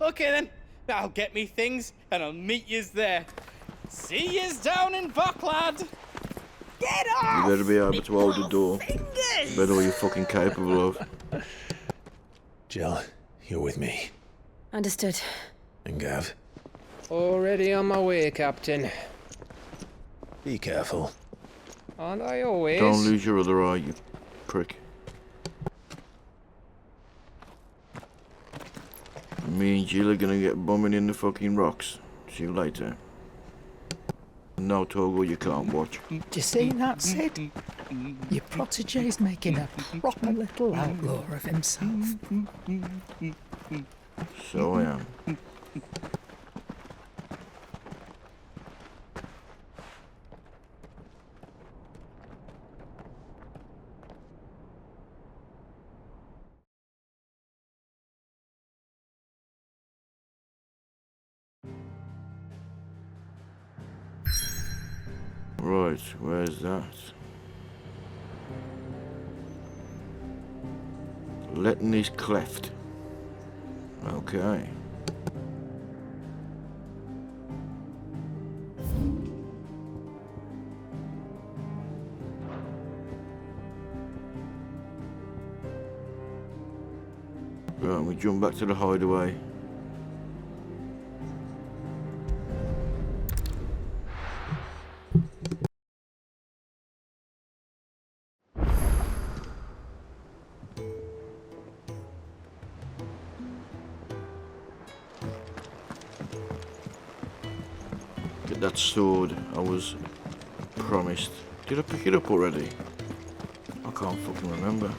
Okay then. I'll get me things and I'll meet yous there. See yous down in Bocklad. Get off! You better be able to hold the door. It's better what you're fucking capable of. Jill, you're with me. Understood. And Gav, Already on my way, Captain. be careful. Aren't I always? Don't lose your other eye, you prick. Me and Jill are gonna get bumming in the fucking rocks. See you later. No, Togo, you can't watch. Do you see that, Sid? Your protege's making a proper little outlaw of himself. So I am. Right, where's that? Letting is cleft. Okay. Right, we jump back to the hideaway. Get that sword I was promised. Did I pick it up already? I can't fucking remember.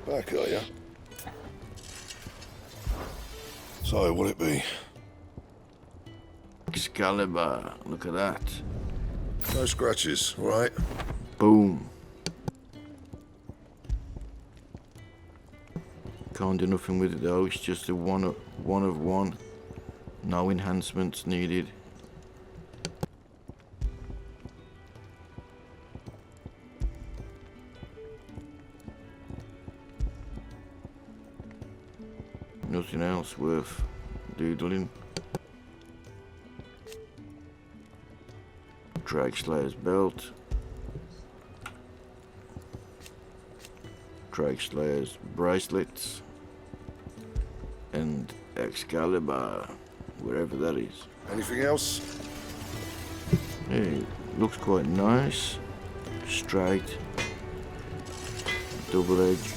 Back, are ya? So, what'll it be? Excalibur, look at that. No scratches, right? Boom. Can't do nothing with it though, it's just a one of one. No enhancements needed. Nothing else worth doodling. Drag Slayer's belt. Drag Slayer's bracelets. And Excalibur, wherever that is. Anything else? Hey, looks quite nice. Straight. Double edge.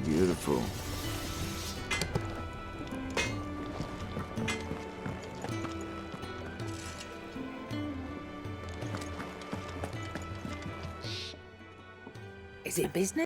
Beautiful. Is it business?